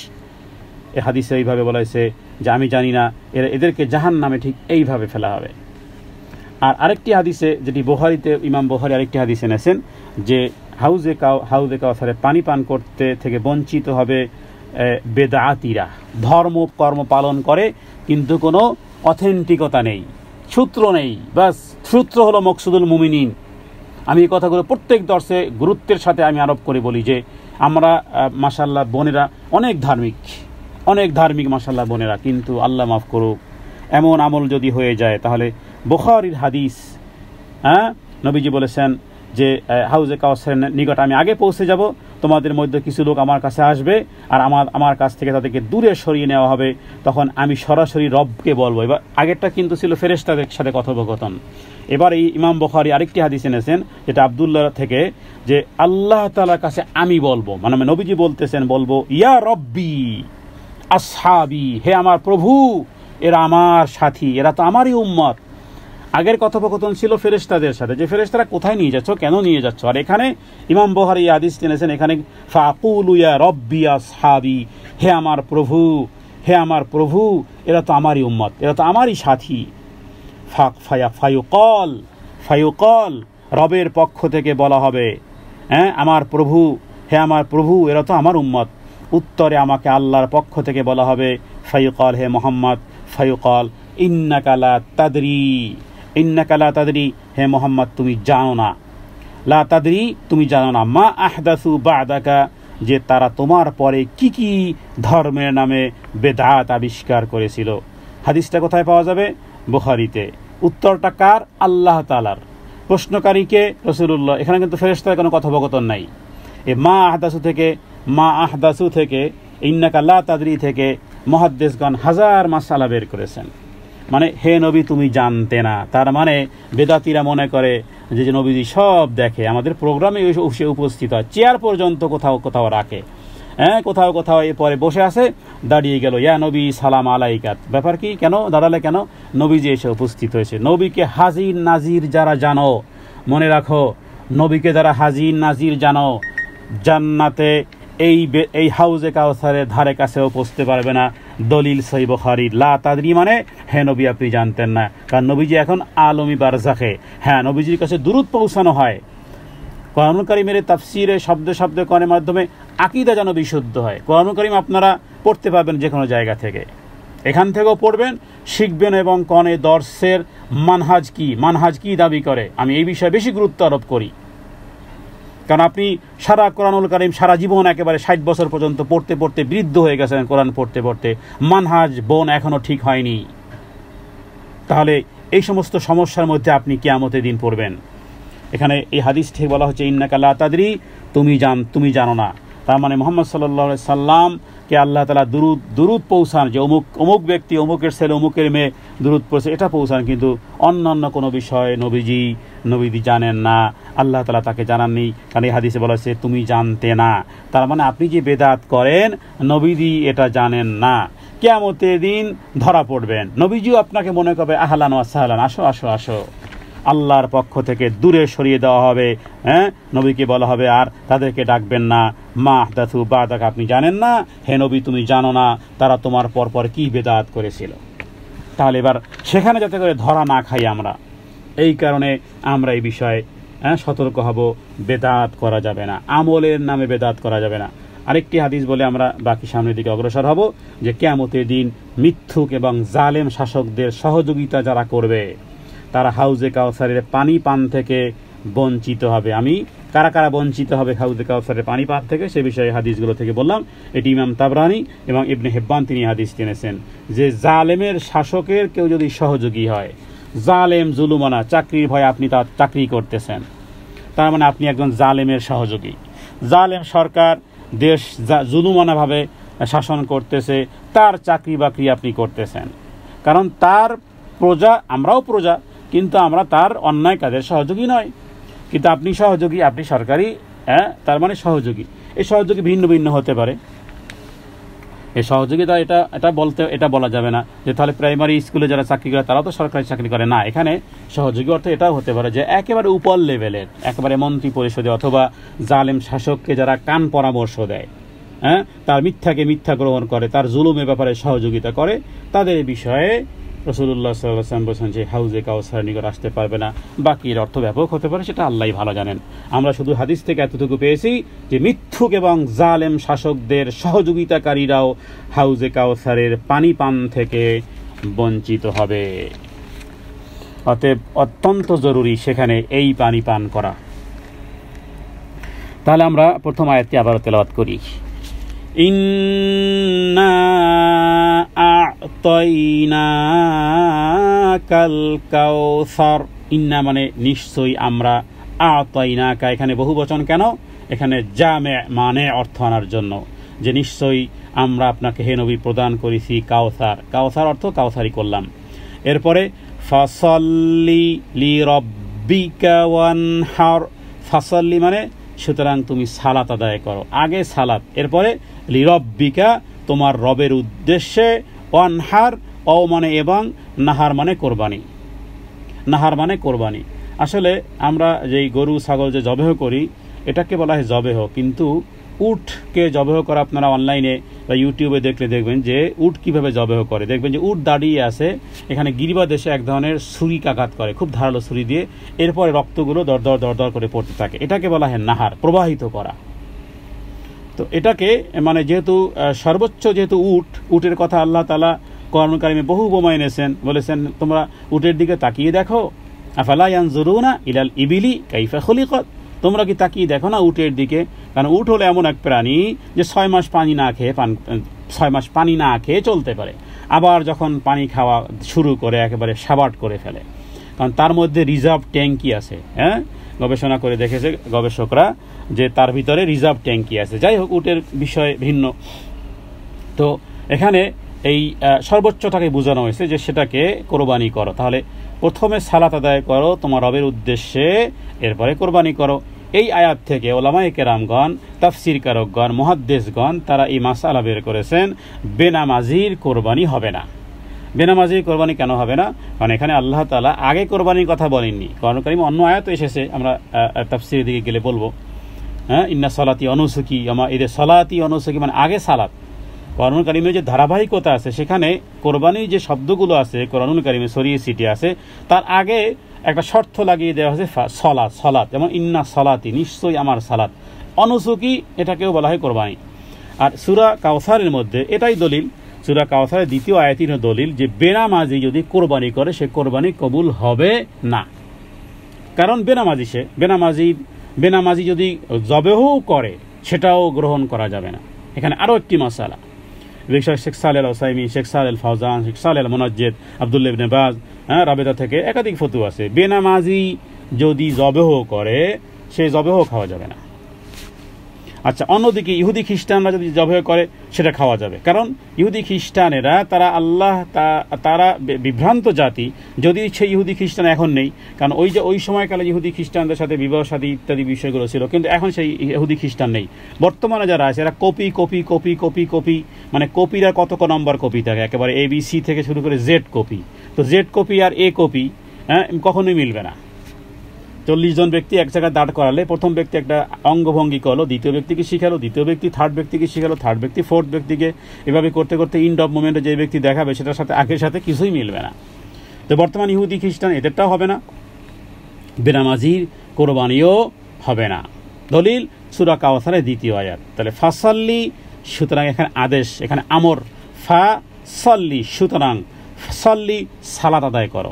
এ হাদিসে এইভাবে বলা হয়েছে যে আমি জানি না এদেরকে জাহান্নামে ঠিক এইভাবে ফেলা হবে। আর আরেকটি হাদিসে, যেটি বুখারীতে, ইমাম বুখারী আরেকটি হাদিসে এনেছেন যে হাউজে কাউসারে পানি পান করতে থেকে বঞ্চিত হবে বেদাতিরা, ধর্ম কর্ম পালন করে কিন্তু কোনো অথেন্টিকতা নেই, সূত্র নেই, বাস সূত্র হলো মকসুদুল মুমিনিন। আমি এই কথাগুলো প্রত্যেক দর্শে গুরুত্বের সাথে আমি আরোপ করে বলি যে আমরা মাশাআল্লাহ বোনেরা অনেক ধার্মিক মাশাআল্লাহ বোনেরা, কিন্তু আল্লাহ মাফ করুক এমন আমল যদি হয়ে যায় তাহলে বুখারীর হাদিস, নবীজি বলেছেন যে হাউজে কাউসারের নিকট আমি আগে পৌঁছে যাব, তোমাদের মধ্যে কিছু লোক আমার কাছে আসবে আর আমার কাছ থেকে তাদেরকে দূরে সরিয়ে নেওয়া হবে, তখন আমি সরাসরি রবকে বলবো। এবার আগেরটা কিন্তু ছিল ফেরেশতাদের সাথে কথোপকথন। এবার এই ইমাম বুখারী আরেকটি হাদিস এনেছেন যেটা আব্দুল্লাহ থেকে, যে আল্লাহ তাআলার কাছে আমি বলবো, মানে নবীজি বলতেছেন বলবো ইয়া রব্বি আসহাবি, হে আমার প্রভু এরা আমার সাথী, এরা তো আমারই উম্মত। আগের কথোপকথন ছিল ফেরেশতাদের সাথে, যে ফেরেশতারা কোথায় নিয়ে যাচ্ছ, কেন নিয়ে যাচ্ছ। আর এখানে ইমাম বুখারী এই হাদিস এনেছেন, এখানে ফাকুলু ইয়া রব্বি আসহাবি, হে আমার প্রভু এরা তো আমারই উম্মত, এরা তো আমারই সাথী। ফায়ুকল রবের পক্ষ থেকে বলা হবে, আমার প্রভু, হে আমার প্রভু এরা তো আমার উম্মত। উত্তরে আমাকে আল্লাহর পক্ষ থেকে বলা হবে ফায়ুকল, হে মুহাম্মদ, ফায়ুকল ইন্নাকা লা তাদরি, হে মুহাম্মদ তুমি জানো না, লা তাদরি তুমি জানো না, মা আহদাসু বাদাকা, যে তারা তোমার পরে কি কি ধর্মের নামে বেদাত আবিষ্কার করেছিল। হাদিসটা কোথায় পাওয়া যাবে? বুখারীতে। উত্তরটা কার? আল্লাহ তাআলার। প্রশ্নকারীকে রাসূলুল্লাহ। এখানে কিন্তু ফেরেশতার কোনো কথোপকথন নাই। এই মা আহদাসু থেকে ইন্নাকা লা তাদরি থেকে মুহাদ্দিসগণ হাজার মাসআলা বের করেছেন। মানে হে নবী তুমি জানতে না, তার মানে বেদাতীরা মনে করে যে নবীজি সব দেখে, আমাদের প্রোগ্রামে এসে উপস্থিত হয়, চেয়ার পর্যন্ত কোথাও রাখে, কোথাও এরপরে বসে আছে, দাঁড়িয়ে গেল, ইয়া নবী সালাম আলাইকাত। ব্যাপার কি? কেন দাঁড়ালে? কেন? নবীজি এসে উপস্থিত হয়েছে। নবীকে হাজির নাজির যারা জানো, মনে রাখো, নবীকে যারা হাজির নাজির জানো, জান্নাতে এই হাউজে কাউসারের ধারে কাছেও পৌঁছতে পারবে না। দলিল সহিহ বুখারী, লা তাদরি মানে হে নবী আপনি জানতেন না, কারণ নবীজি এখন আলমী বারজাখে। হ্যাঁ, নবীজির কাছে দুরূদ পৌঁছানো হয়। কোরআনুল কারীমের তাফসীরে শব্দে কোরআনের মাধ্যমে আকীদা যেন বিশুদ্ধ হয়। কোরআনুল কারীম আপনারা পড়তে পারবেন যে কোনো জায়গা থেকে, এখান থেকেও পড়বেন, শিখবেন এবং কোরআনে দর্শের মানহাজ কি দাবি করে, আমি এই বিষয়ে বেশি গুরুত্ব আরোপ করি। কারণ আপনি সারা কোরআনুল কারীম সারা জীবন একেবারে 60 বছর পর্যন্ত পড়তে বৃদ্ধ হয়ে গেছেন, কোরআন পড়তে মানহাজ এখনো ঠিক হয়নি, তাহলে এই সমস্ত সমস্যার মধ্যে আপনি কিয়ামতের দিন পড়বেন। এখানে এই হাদিস থেকে বলা হচ্ছে ইন্নাকা লা তাদরি, তুমি জানো না, তার মানে মুহাম্মদ সাল্লাল্লাহু আলাইহি সাল্লামকে আল্লাহ তাআলা দুরূদ পৌঁছান, যে অমুক ব্যক্তি, অমুকের ছেলে, অমুকের মেয়ে দুরূদ পড়ছে, এটা পৌঁছান, কিন্তু অন্যান্য কোনো বিষয় নবীজি জানেন না, আল্লাহ তাআলা তাকে জানাননি, কারণ এই হাদিসে বলা হয়েছে তুমি জানতে না। তার মানে আপনি যে বেদাত করেন নবীজি এটা জানেন না, কিয়ামতের দিন ধরা পড়বেন। নবীজিও আপনাকে মনে করবে আহলান ওয়া সাহলান, আসো, আল্লাহর পক্ষ থেকে দূরে সরিয়ে দেওয়া হবে। নবীকে বলা হবে আর তাদেরকে ডাকবেন না, মা আহদাসু বাদাকা, আপনি জানেন না, হে নবী তুমি জানো না তারা তোমার পর কি বেদাত করেছিল। তাহলে এবার সেখানে যাতে করে ধরা না খাই আমরা, এই কারণে আমরা এই বিষয়ে সতর্ক হব, বেদাত করা যাবে না, আমলের নামে বেদাত করা যাবে না। আরেকটি হাদিস বলে আমরা বাকি সামনের দিকে অগ্রসর হব, যে কিয়ামতের দিন মিথ্যুক এবং জালেম শাসকদের সহযোগিতা যারা করবে, তারা হাউজে কাউসারের পানি পান থেকে বঞ্চিত হবে। আমি কারা কারা বঞ্চিত হবে হাউজে কাউসারের পানি পান থেকে সে বিষয়ে হাদিসগুলো থেকে বললাম। এটি ইমাম তাবরানি এবং ইবনে হিব্বান তিনি হাদিস টেনেছেন যে জালেমের শাসকের কেউ যদি সহযোগী হয়, জালেম জুলুমানা চাকরির ভয়ে আপনি তার চাকরি করতেছেন, তার মানে আপনি একজন জালেমের সহযোগী। জালেম সরকার দেশ জুলুমানাভাবে শাসন করতেছে, তার চাকরি বাকরি আপনি করতেছেন, কারণ তার প্রজা, আমরাও প্রজা, কিন্তু আমরা তার অন্যায় কাজের সহযোগী নয়। কিন্তু আপনি সহযোগী, আপনি সরকারি, তার মানে সহযোগী। এই সহযোগী ভিন্ন ভিন্ন হতে পারে। এই সহযোগিতা এটা বলা যাবে না যে তাহলে প্রাইমারি স্কুলে যারা চাকরি করে তারাও তো সরকারি চাকরি করে না। এখানে সহযোগী অর্থ এটাও হতে পারে যে একেবারে উপর লেভেলের, একেবারে মন্ত্রী পরিষদে অথবা জালেম শাসককে যারা কান পরামর্শ দেয়, তার মিথ্যাকে মিথ্যা গ্রহণ করে, তার জুলুমের ব্যাপারে সহযোগিতা করে, তাদের বিষয়ে রাসূলুল্লাহ সাল্লাল্লাহু আলাইহি ওয়াসাল্লাম বলেছেন যে হাউজে কাউসার নিকট আসতে পারবে না। বাকির অর্থ ব্যাপক হতে পারে, সেটা আল্লাহই ভালো জানেন। আমরা শুধু হাদিস থেকে এতটুকু পেয়েছি যে মিথ্যুক এবং জালেম শাসকদের সহযোগিতাকারীরাও হাউজে কাউসারের পানি পান থেকে বঞ্চিত হবে। অতএব অত্যন্ত জরুরি সেখানে এই পানি পান করা। তাহলে আমরা প্রথম আয়াতটি আবারও তেলাওয়াত করি। ইন্না আ'তাইনাকাল কাউসার। ইন্না মানে নিশ্চয়ই আমরা, আ'তাইনাকা এখানে বহুবচন কেন? এখানে জামে মানে অর্থ আনার জন্য, যে নিশ্চয়ই আমরা আপনাকে হে নবী প্রদান করেছি কাউসার। কাউসার অর্থ কাউসারি করলাম। এরপরে ফাসাল্লি লিরাব্বিকা ওয়ানহার। ফাসাল্লি মানে সুতরাং তুমি সালাত আদায় করো, আগে সালাত, এরপরে লিরব্বিকা তোমার রবের উদ্দেশ্যে, ওয়ানহার ও মানে এবং, নাহার মানে কোরবানি। নাহার মানে কোরবানি। আসলে আমরা যেই গরু ছাগল যে জবেহ করি এটাকে বলা হয় জবেহ, কিন্তু উটকে জবেহ করা আপনারা অনলাইনে বা ইউটিউবে দেখলে দেখবেন যে উট কিভাবে জবেহ করে। দেখবেন যে উট দাঁড়িয়ে আছে, এখানে গিরিবা দেশে এক ধরনের ছুরিকাঘাত করে, খুব ধারালো ছুরি দিয়ে, এরপরে রক্তগুলো দরদর দরদর করে পড়তে থাকে। এটাকে বলা হয় নাহার, প্রবাহিত করা। তো এটাকে মানে যেহেতু সর্বোচ্চ যেহেতু উটের কথা আল্লাহ তাআলা কোরআন কারিমে বহু উপমা এনেছেন, বলেছেন তোমরা উটের দিকে তাকিয়ে দেখো, আফালা ইয়ানজুরুনা ইলাল ইবিলি কাইফা খুলিকাত। তোমরা কি তাকিয়ে দেখো না উটের দিকে? কারণ উট হলো এমন এক প্রাণী যে 6 মাস পানি না খেয়ে চলতে পারে, আবার যখন পানি খাওয়া শুরু করে একেবারে সাবাট করে ফেলে, কারণ তার মধ্যে রিজার্ভ ট্যাঙ্কি আছে। গবেষণা করে দেখেছে গবেষকরা যে তার ভিতরে রিজার্ভ ট্যাঙ্কি আছে। যাই হোক, উটের বিষয় ভিন্ন। তো এখানে এই সর্বোচ্চটাকে বোঝানো হয়েছে যে সেটাকে কোরবানি করো। তাহলে প্রথমে সালাত আদায় করো তোমার রবের উদ্দেশ্যে, এরপরে কোরবানি করো। এই আয়াত থেকে ওলামায়ে কেরামগণ, তাফসীরকারকগণ, মুহাদ্দিসগণ তারা এই মাসআলা বের করেছেন বেনামাজির কোরবানি হবে না। বেনামাজির কোরবানি কেন হবে না? কারণ এখানে আল্লাহ তাআলা আগে কোরবানির কথা বলেননি। কোরআন কারীমে অন্য আয়াত এসেছে, আমরা তাফসীরের দিকে গেলে বলবো। ইন্না সলাতি অনুসুকি, এদের সলাতি অনুসুকি মানে আগে সালাত। কোরআন কারীমে যে ধারাবাহিকতা আছে সেখানে কোরবানির যে শব্দগুলো আছে কোরআন কারীমে ছড়িয়ে ছিটিয়ে আছে, তার আগে একটা শর্ত লাগিয়ে দেওয়া হয়েছে সলাত, যেমন ইন্না সলাতি নিশ্চয়ই আমার সালাত, অনুসুকি এটাকেও বলা হয় কোরবানি। আর সূরা কাউসারের মধ্যে এটাই দলিল, সূরা কাউসারের দ্বিতীয় আয়াতির দলিল যে বেনামাজি যদি কোরবানি করে সে কোরবানি কবুল হবে না। কারণ বেনামাজি যদি জবেহও করে সেটাও গ্রহণ করা যাবে না। এখানে আরও একটি মাসালা, শেখ সালেহ আল উসাইমিন, শেখ সালেহ আল ফাওজান, শেখ সালেহ আল মুনাজ্জিদ, আব্দুল্লাহ ইবনে বাজ, রাবেতা থেকে একাধিক ফতোয়া আছে। বেনামাজি যদি জবেহ করে সে জবেহ খাওয়া যাবে না। আচ্ছা, অন্যদিকে ইহুদি খ্রিস্টানরা যদি জবেহ করে সেটা খাওয়া যাবে, কারণ ইহুদি খ্রিস্টানেরা তারা বিভ্রান্ত জাতি। যদি সেই ইহুদি খ্রিস্টান এখন নেই, কারণ ওই সময়কালে ইহুদি খ্রিস্টানদের সাথে বিবাহ শাদী ইত্যাদি বিষয়গুলো ছিল, কিন্তু এখন সেই ইহুদি খ্রিস্টান নেই। বর্তমানে যারা আছে এরা কপি, মানে কপিরা কত নম্বর কপি থাকে, একেবারে ABC থেকে শুরু করে Z কপি। তো Z কপি আর A কপি কখনোই মিলবে না। 40 জন ব্যক্তি এক জায়গায় দাঁড় করালে প্রথম ব্যক্তি একটা অঙ্গভঙ্গি করলো, দ্বিতীয় ব্যক্তিকে শিখালো, দ্বিতীয় ব্যক্তি থার্ড ব্যক্তিকে শিখালো, থার্ড ব্যক্তি ফোর্থ ব্যক্তিকে, এভাবে করতে করতে ইন্ড অফ মোমেন্টে যে ব্যক্তি দেখাবে সেটার সাথে আগের সাথে কিছুই মিলবে না। তো বর্তমান ইহুদি খ্রিস্টান এদেরটাও হবে না, বেনামাজির কোরবানিও হবে না। দলিল সূরা কাউসারের দ্বিতীয় আয়াত। তাহলে ফাসাল্লি, সুতরাং এখানে আদেশ, এখানে আমর, ফাসাল্লি, সুতরাং সাল্লি সালাত আদায় করো,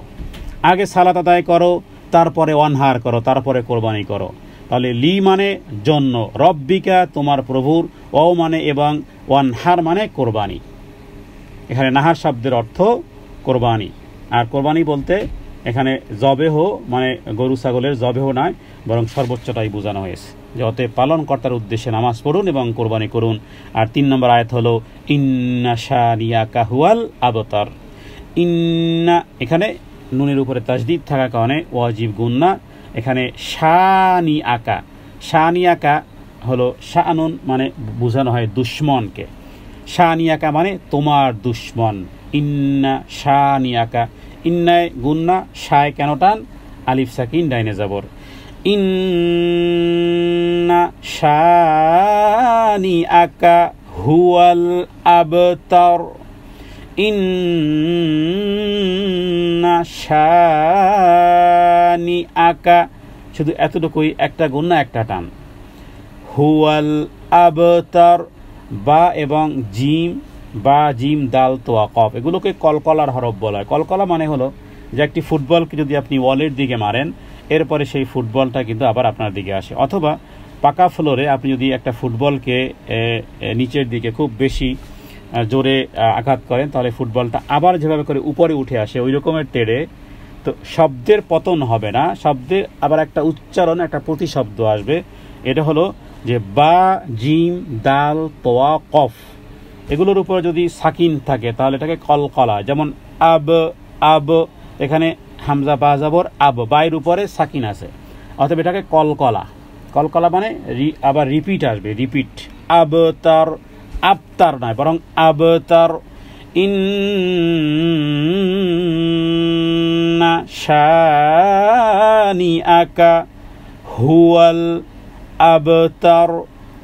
আগে সালাত আদায় করো, তারপরে ওয়ানহার করো, তারপরে কোরবানি করো। তাহলে লি মানে জন্য, রব্বিকা তোমার প্রভুর, ও মানে এবং, ওয়ানহার মানে কোরবানি। এখানে নাহার শব্দের অর্থ কোরবানি। আর কোরবানি বলতে এখানে জবেহ মানে গরু ছাগলের জবেহ নয়, বরং সর্বোচ্চটাই বোঝানো হয়েছে, যে অতএব পালনকর্তার উদ্দেশ্যে নামাজ পড়ুন এবং কোরবানি করুন। আর 3 নম্বর আয়াত হলো ইন্না শানিয়াকা হুয়াল আবতার। ইন্না এখানে নুনের উপরে তাজদিদ থাকার কারণে ওয়াজিব গুন্না। এখানে শানিয়াকা, শানিয়াকা হলো শানুন মানে বোঝানো হয় দুশ্মনকে, শানিয়াকা মানে তোমার দুশ্মন। ইন্না শানিয়াকা, ইন্নায় গুন্না, শায় কেন টান, আলিফ সাকিন ডাইনে যাবর। ইন্না শানিয়াকা হুয়াল আবতার, ইন্না শানিয়াকা, শুধু এতটুকুই, একটা গুন্না একটা টান। হুয়াল আবতার, বা এবং জিম, বা জিম দাল তোয়া কফ, এগুলোকে কলকলার হরফ বলা হয়। কলকলা মানে হলো যে একটি ফুটবলকে যদি আপনি ওয়ালের দিকে মারেন, এরপরে সেই ফুটবলটা কিন্তু আবার আপনার দিকে আসে। অথবা পাকা ফ্লোরে আপনি যদি একটা ফুটবলকে নিচের দিকে খুব বেশি জোরে আঘাত করেন, তাহলে ফুটবলটা আবার যেভাবে করে উপরে উঠে আসে ওই রকমের তেড়ে, তো শব্দের পতন হবে না, শব্দের আবার একটা উচ্চারণ, একটা প্রতিশব্দ আসবে। এটা হলো যে বা জিম দাল তোয়া কফ, এগুলোর উপর যদি সাকিন থাকে তাহলে এটাকে কলকলা। যেমন আব, আব, এখানে হামজা বা যাবর আব, বাইর উপরে সাকিন আছে, অতএব এটাকে কলকলা। কলকলা মানে আবার রিপিট আসবে, রিপিট। আবতার, আবতার নয় বরং আবতার। ইন্না শানিআকা হুয়াল আবতার।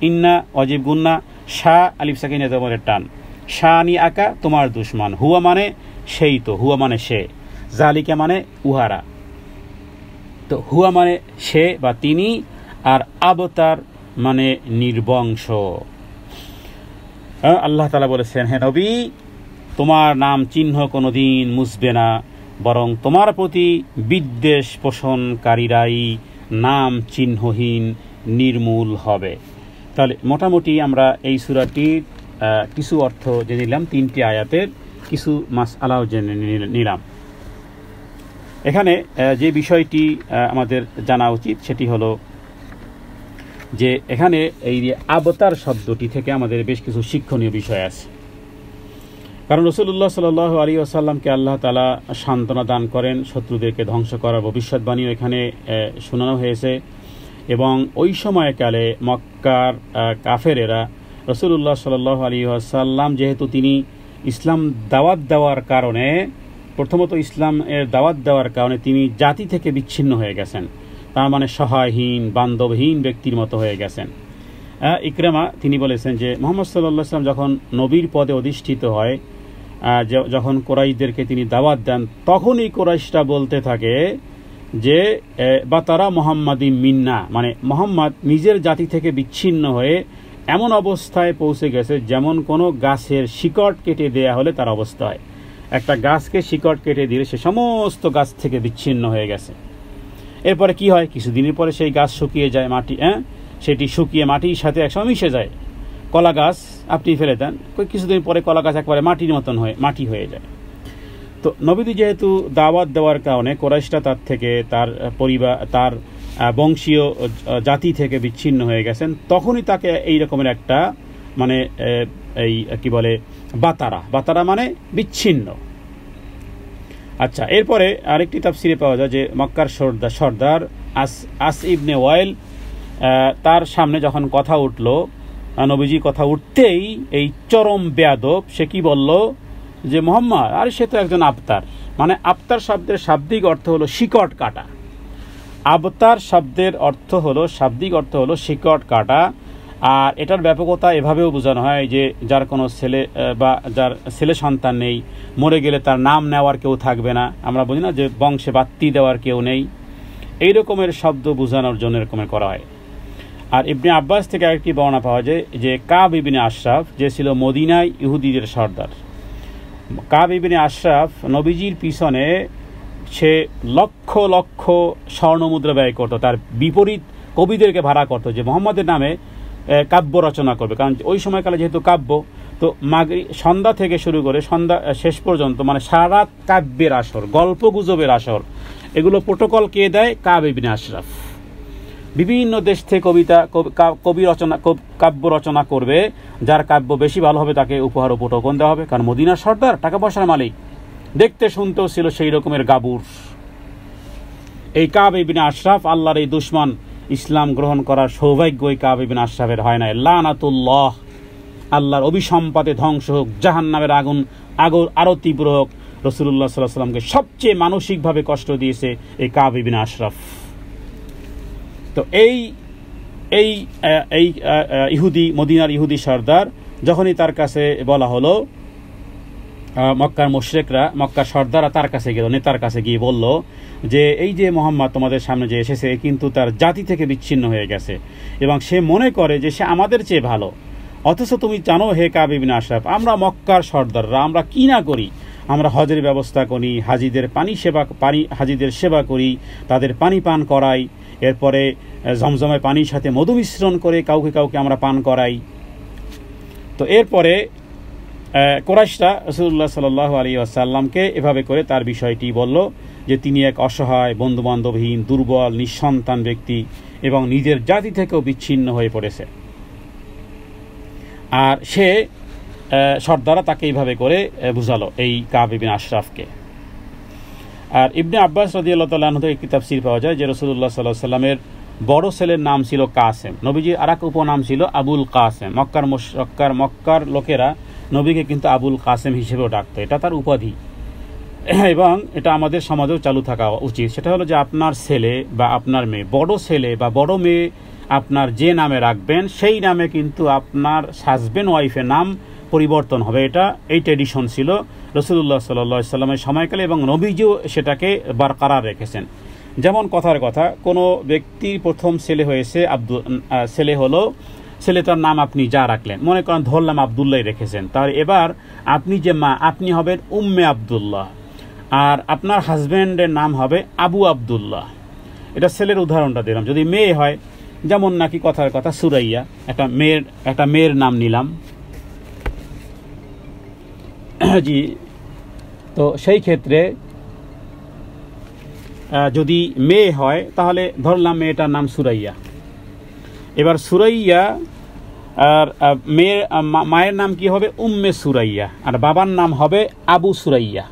ইন্না ওয়াজিব গুন্না, শা আলিফ সাকিন তোমার টান। শানিআকা তোমার দুশমন, হুয়া মানে সেই, তো হুয়া মানে সে, জালিকা মানে উহারা, তো হুয়া মানে সে বা তিনি, আর আবতার মানে নির্বংশ। আল্লাহ তাআলা বলেছেন, হে নবী তোমার নাম চিহ্ন কোনোদিন মুছবে না, বরং তোমার প্রতি বিদ্বেষ পোষণকারীরাই নাম চিহ্নহীন নির্মূল হবে। তাহলে মোটামুটি আমরা এই সূরাটির কিছু অর্থ জেনে নিলাম, 3টি আয়াতের কিছু মাসআলাও জেনে নিলাম। এখানে যে বিষয়টি আমাদের জানা উচিত সেটি হলো যে এখানে এই যে আবতার শব্দটি থেকে আমাদের বেশ কিছু শিক্ষণীয় বিষয় আছে। কারণ রাসূলুল্লাহ সাল্লাল্লাহু আলাইহি ওয়াসাল্লামকে আল্লাহ তাআলা সান্ত্বনা দান করেন, শত্রুদেরকে ধ্বংস করার ভবিষ্যৎবাণীও এখানে শোনানো হয়েছে। এবং ওই সময়কালে মক্কার কাফেরেরা রাসূলুল্লাহ সাল্লাল্লাহু আলাইহি ওয়াসাল্লাম যেহেতু তিনি ইসলাম দাওয়াত দেওয়ার কারণে, প্রথমত ইসলামের দাওয়াত দেওয়ার কারণে তিনি জাতি থেকে বিচ্ছিন্ন হয়ে গেছেন, তার মানে সহায়হীন বান্ধবহীন ব্যক্তির মতো হয়ে গেছেন। ইকরামা তিনি বলেছেন যে মুহাম্মদ সাল্লাল্লাহু আলাইহি ওয়াসাল্লাম যখন নবীর পদে অধিষ্ঠিত হয়, যখন কোরাইশদেরকে তিনি দাওয়াত দেন, তখনই কোরাইশরা বলতে থাকে যে বা তারা মোহাম্মদি মিন্না, মানে মোহাম্মদ নিজের জাতি থেকে বিচ্ছিন্ন হয়ে এমন অবস্থায় পৌঁছে গেছে যেমন কোনো গাছের শিকড় কেটে দেয়া হলে তার অবস্থা হয়। একটা গাছকে শিকড় কেটে দিলে সে সমস্ত গাছ থেকে বিচ্ছিন্ন হয়ে গেছে। এরপরে কি হয়, কিছুদিনের পরে সেই গাছ শুকিয়ে যায়, মাটি সেটি শুকিয়ে মাটির সাথে একসময় মিশে যায়। কলা গাছ আপনি ফেলে দেন, কিছুদিন পরে কলা গাছ একবারে মাটির মতন মাটি হয়ে যায়। তো নবীজি যেহেতু দাওয়াত দেওয়ার কারণে কোরাইশরা তার থেকে, তার পরিবার, তার বংশীয় জাতি থেকে বিচ্ছিন্ন হয়ে গেছেন, তখনই তাকে এই রকমের একটা মানে এই কি বলে বাতারা মানে বিচ্ছিন্ন। আচ্ছা, এরপরে আরেকটি তাফসিরে পাওয়া যায় যে মক্কার সর্দার আস ইবনে ওয়াইল, তার সামনে যখন কথা উঠল, নবীজি কথা উঠতেই এই চরম বেয়াদব সে কি বলল যে মুহাম্মদ, আর সে তো একজন আবতার। মানে আবতার শব্দের শাব্দিক অর্থ হলো শিকড় কাটা। আবতার শব্দের অর্থ হলো, শাব্দিক অর্থ হলো শিকড় কাটা। আর এটার ব্যাপকতা এভাবেও বোঝানো হয় যে যার কোনো ছেলে বা যার ছেলে সন্তান নেই, মরে গেলে তার নাম নেওয়ার কেউ থাকবে না, আমরা বুঝি না যে বংশে বাত্তি দেওয়ার কেউ নেই, এই রকমের শব্দ বোঝানোর জন্য এরকমের করা হয়। আর ইবনে আব্বাস থেকে আরেকটি বর্ণনা পাওয়া যায় যে কাব ইবনে আশরাফ, যে ছিল মদিনায় ইহুদিদের সর্দার, কাব ইবনে আশরাফ নবীজির পিছনে সে লক্ষ লক্ষ স্বর্ণমুদ্রা ব্যয় করতো, তার বিপরীত কবিদেরকে ভাড়া করতো যে মোহাম্মদের নামে কাব্য রচনা করবে। কারণ ওই সময়কালে যেহেতু কাব্য, তো সন্ধ্যা থেকে শুরু করে সন্ধ্যা শেষ পর্যন্ত মানে সারা রাত কাব্যের আসর, গল্প গুজবের আসর, এগুলো প্রোটোকল কে দেয়? কাব ইবনে আশরাফ। বিভিন্ন দেশ থেকে কাব্য রচনা করবে, যার কাব্য বেশি ভালো হবে তাকে উপহার ও টোকন দেওয়া হবে। কারণ মদিনার সর্দার, টাকা পয়সার মালিক, দেখতে শুনতেও ছিল সেই রকমের গাবুর। এই কাব ইবনে আশরাফ, আল্লাহর এই দুশমন, ইসলাম গ্রহণ করার সৌভাগ্য এই কাব ইবনে আশরাফের হয় নাই। লানাতুল্লাহ, আল্লাহর অভিসম্পাতে ধ্বংস হোক, জাহান্নামের আগুন আরো তীব্র হোক। রাসূলুল্লাহ সাল্লাল্লাহু আলাইহি ওয়াসাল্লামকে সবচেয়ে মানসিকভাবে কষ্ট দিয়েছে এই কাব ইবনে আশরাফ। তো এই ইহুদি, মদিনার ইহুদি সর্দার, যখনই তার কাছে বলা হলো, মক্কার মুশরিকরা, মক্কার সর্দাররা তার কাছে গেল, নেতার কাছে গিয়ে বলল যে এই যে মোহাম্মদ তোমাদের সামনে যে এসেছে, কিন্তু তার জাতি থেকে বিচ্ছিন্ন হয়ে গেছে এবং সে মনে করে যে সে আমাদের চেয়ে ভালো। অথচ তুমি জানো হে কাব ইবনে আশরাফ, আমরা মক্কার সর্দাররা আমরা কি না করি? আমরা হজের ব্যবস্থা করি, হাজিদের সেবা করি, তাদের পানি পান করাই, এরপরে জমজমের পানির সাথে মধু মিশ্রণ করে কাউকে কাউকে আমরা পান করাই। তো এরপরে কুরাইশরা রাসূলুল্লাহ সাল্লাল্লাহু আলাইহি ওয়াসাল্লামকে এভাবে করে তার বিষয়টি বলল যে তিনি এক অসহায়, বন্ধুবান্ধবহীন, দুর্বল, নিঃসন্তান ব্যক্তি এবং নিজের জাতি থেকেও বিচ্ছিন্ন হয়ে পড়েছে। আর সে সর্দাররা তাকে এইভাবে করে বুঝালো, এই কাব ইবনে আশরাফকে। আর ইবনে আব্বাস রাদিয়াল্লাহু তাআলা আনহু থেকে একটি তাফসীর পাওয়া যায় যে রাসূলুল্লাহ সাল্লাল্লাহু আলাইহি ওয়াসাল্লামের বড় ছেলের নাম ছিল কাসেম, নবীজির আর এক উপনাম ছিল আবুল কাসেম। মক্কার লোকেরা নবীকে কিন্তু আবুল কাসেম হিসেবেও ডাকতো, এটা তার উপাধি। এবং এটা আমাদের সমাজেও চালু থাকা উচিত। সেটা হলো যে আপনার ছেলে বা আপনার মেয়ে, বড় ছেলে বা বড় মেয়ে আপনার যে নামে রাখবেন সেই নামে কিন্তু আপনার হাজবেন্ড ওয়াইফের নাম পরিবর্তন হবে। এই ট্র্যাডিশন ছিল রাসূলুল্লাহ সাল্লাল্লাহু আলাইহি ওয়াসাল্লামের সময়কালে এবং নবীজিও সেটাকে বরকরার রেখেছেন। যেমন কথার কথা, কোনো ব্যক্তির প্রথম ছেলে হয়েছে ছেলে তার নাম আপনি যা রাখলেন, মনে করেন ধরলাম আবদুল্লাহ রেখেছেন, তাহলে এবার আপনি যে মা, আপনি হবেন উম্মে আবদুল্লাহ, আর আপনার হাজব্যান্ডের নাম হবে আবু আবদুল্লাহ। এটা ছেলের উদাহরণটা দিলাম। যদি মেয়ে হয়, যেমন নাকি কথার কথা সুরাইয়া, একটা মেয়ের নাম নিলাম জি, তো সেই ক্ষেত্রে যদি মেয়ে হয় তাহলে ধরলাম মেয়েটার নাম সুরাইয়া। এবার সুরাইয়া আর মায়ের নাম কি হবে? উম্মে সুরাইয়া, আর বাবার নাম হবে আবু সুরাইয়া।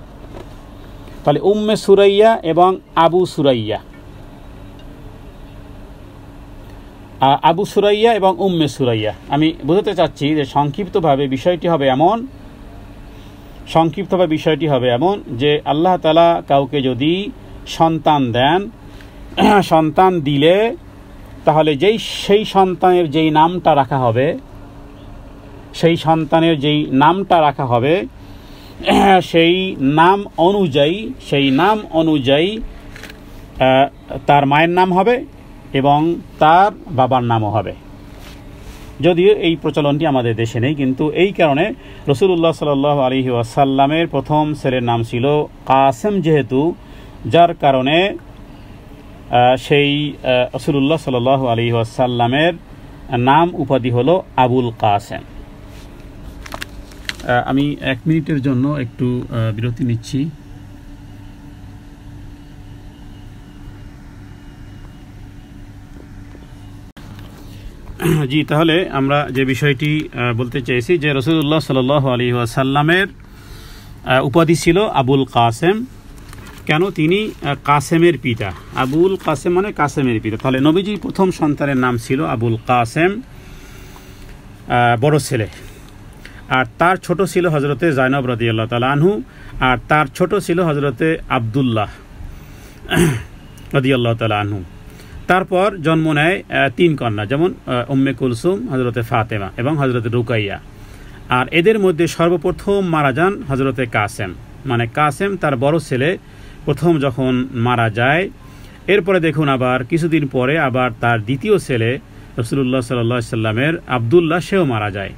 তাহলে উম্মে সুরাইয়া এবং আবু সুরাইয়া, আবু সুরাইয়া এবং উম্মে সুরাইয়া। আমি বোঝাতে চাচ্ছি যে সংক্ষিপ্তভাবে বিষয়টি হবে এমন যে আল্লাহ তাআলা কাউকে যদি সন্তান দেন, সন্তান দিলে তাহলে সেই সন্তানের যেই নামটা রাখা হবে, সেই নাম অনুযায়ী তার মায়ের নাম হবে এবং তার বাবার নামও হবে। যদিও এই প্রচলনটি আমাদের দেশে নেই, কিন্তু এই কারণে রাসূলুল্লাহ সাল্লাল্লাহু আলাইহি ওয়াসাল্লামের প্রথম ছেলের নাম ছিল কাসেম, যেহেতু যার কারণে সেই রাসূলুল্লাহ সাল্লাল্লাহু আলাইহি ওয়াসাল্লামের নাম উপাধি হলো আবুল কাসেম। আমি 1 মিনিটের জন্য একটু বিরতি নিচ্ছি। জি, তাহলে আমরা যে বিষয়টি বলতে চাইছি যে রাসূলুল্লাহ সাল্লাল্লাহু আলাইহি ওয়াসাল্লামের উপাধি ছিল আবুল কাসেম। কেন? তিনি কাসেমের পিতা। আবুল কাসেম মানে কাসেমের পিতা। তাহলে নবীজির প্রথম সন্তানের নাম ছিল আবুল কাসেম, বড় ছেলে। আর তার ছোট ছিল হযরতে যায়েনব রাদিয়াল্লাহু তাআলা আনহু, আর তার ছোট ছিল হযরতে আব্দুল্লাহ রাদিয়াল্লাহু তাআলা আনহু। তারপর জন্ম নেয় 3 কন্যা, যেমন উম্মে কুলসুম, হযরতে ফাতেমা এবং হযরতে রুকাইয়া। আর এদের মধ্যে সর্বপ্রথম মারা যান হযরতে কাসেম, মানে কাসেম তার বড় ছেলে প্রথম যখন মারা যায়। এরপরে দেখুন আবার কিছুদিন পরে আবার তার দ্বিতীয় ছেলে রাসূলুল্লাহ সাল্লাল্লাহু আলাইহি সাল্লামের আব্দুল্লাহ, সেও মারা যায়।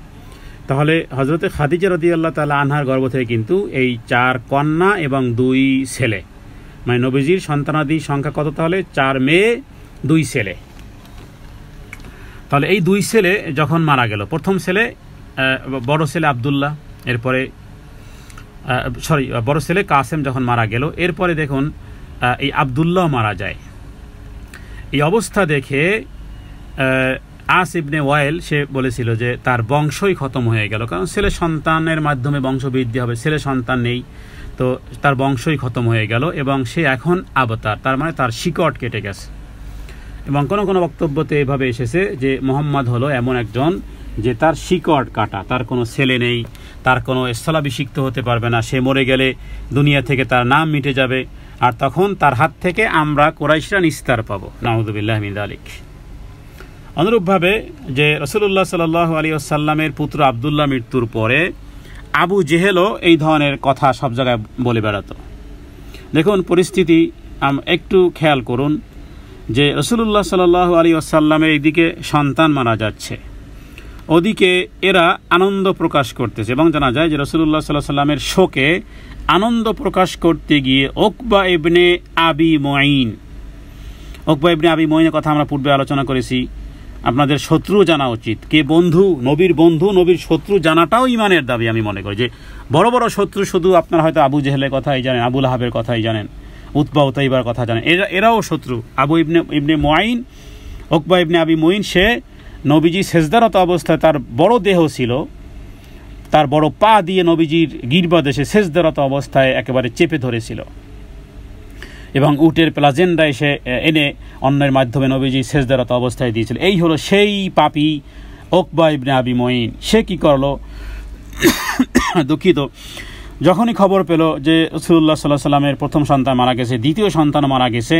তাহলে হযরতে খাদিজা রাদিয়াল্লাহু তাআলা আনহার গর্ভ থেকে কিন্তু এই 4 কন্যা এবং 2 ছেলে, মানে নবীজির সন্তানাদি সংখ্যা কত তাহলে? 4 মেয়ে 2 ছেলে। তাহলে এই 2 ছেলে যখন মারা গেল, প্রথম ছেলে বড় ছেলে আব্দুল্লাহ, এরপরে বড় ছেলে কাসেম যখন মারা গেল, এরপরে দেখুন এই আব্দুল্লাহ মারা যায়। এই অবস্থা দেখে আস ইবনে ওয়াইল সে বলেছিল যে তার বংশই খতম হয়ে গেল, কারণ ছেলে সন্তানের মাধ্যমে বংশবৃদ্ধি হবে, ছেলে সন্তান নেই, তো তার বংশই খতম হয়ে গেল এবং সে এখন আবতার, তার মানে তার শিকড় কেটে গেছে। এবং কোনো কোনো বক্তব্যতে এভাবে এসেছে যে মোহাম্মদ হলো এমন একজন যে তার শিকড় কাটা, তার কোনো ছেলে নেই, তার কোনো স্থলাভিষিক্ত হতে পারবে না, সে মরে গেলে দুনিয়া থেকে তার নাম মিটে যাবে, আর তখন তার হাত থেকে আমরা কুরাইশরা নিস্তার পাবো। নাউযুবিল্লাহি মিন যালিক। অনুরূপভাবে যে রাসূলুল্লাহ সাল্লাল্লাহু আলাইহি ওয়াসাল্লামের পুত্র আব্দুল্লাহ মৃত্যুর পরে আবু জেহেলও এই ধরনের কথা সব জায়গায় বলে বেড়াতো। দেখুন পরিস্থিতি একটু খেয়াল করুন যে রাসূলুল্লাহ সাল্লাল্লাহু আলাইহি ওয়াসাল্লামের এইদিকে সন্তান মারা যাচ্ছে, ওদিকে এরা আনন্দ প্রকাশ করতেছে, এবং জানা যায় যে রাসূলুল্লাহ সাল্লাল্লাহু আলাইহি ওয়াসাল্লামের শোকে আনন্দ প্রকাশ করতে গিয়ে উকবা ইবনে আবি মুঈনের কথা আমরা পূর্বে আলোচনা করেছি। আপনাদের শত্রু জানা উচিত, কে বন্ধু, নবীর শত্রু জানাটাও ইমানের দাবি। আমি মনে করি যে বড় বড় শত্রু শুধু আপনারা হয়তো আবু জেহেলের কথাই জানেন, আবু লাহাবের কথাই জানেন, উতবা উতাইবার কথা জানেন, এরাও শত্রু। উকবা ইবনে আবি মুঈন সে নবীজি সেজদারত অবস্থায়, তার বড় দেহ ছিল, তার বড় পা দিয়ে নবীজির গিরবাদেশে সেজদারত অবস্থায় একেবারে চেপে ধরেছিল এবং উটের প্লাজেন্ডা এসে এনে অন্যের মাধ্যমে নবীজি সেজদারত অবস্থায় দিয়েছিল। এই হলো সেই পাপী উকবা ইবনে আবি মুঈন। সে কি করলো? দুঃখিত, যখনই খবর পেল যে রাসূলুল্লাহ সাল্লাল্লাহু আলাইহি ওয়াসাল্লামের প্রথম সন্তান মারা গেছে, দ্বিতীয় সন্তান মারা গেছে,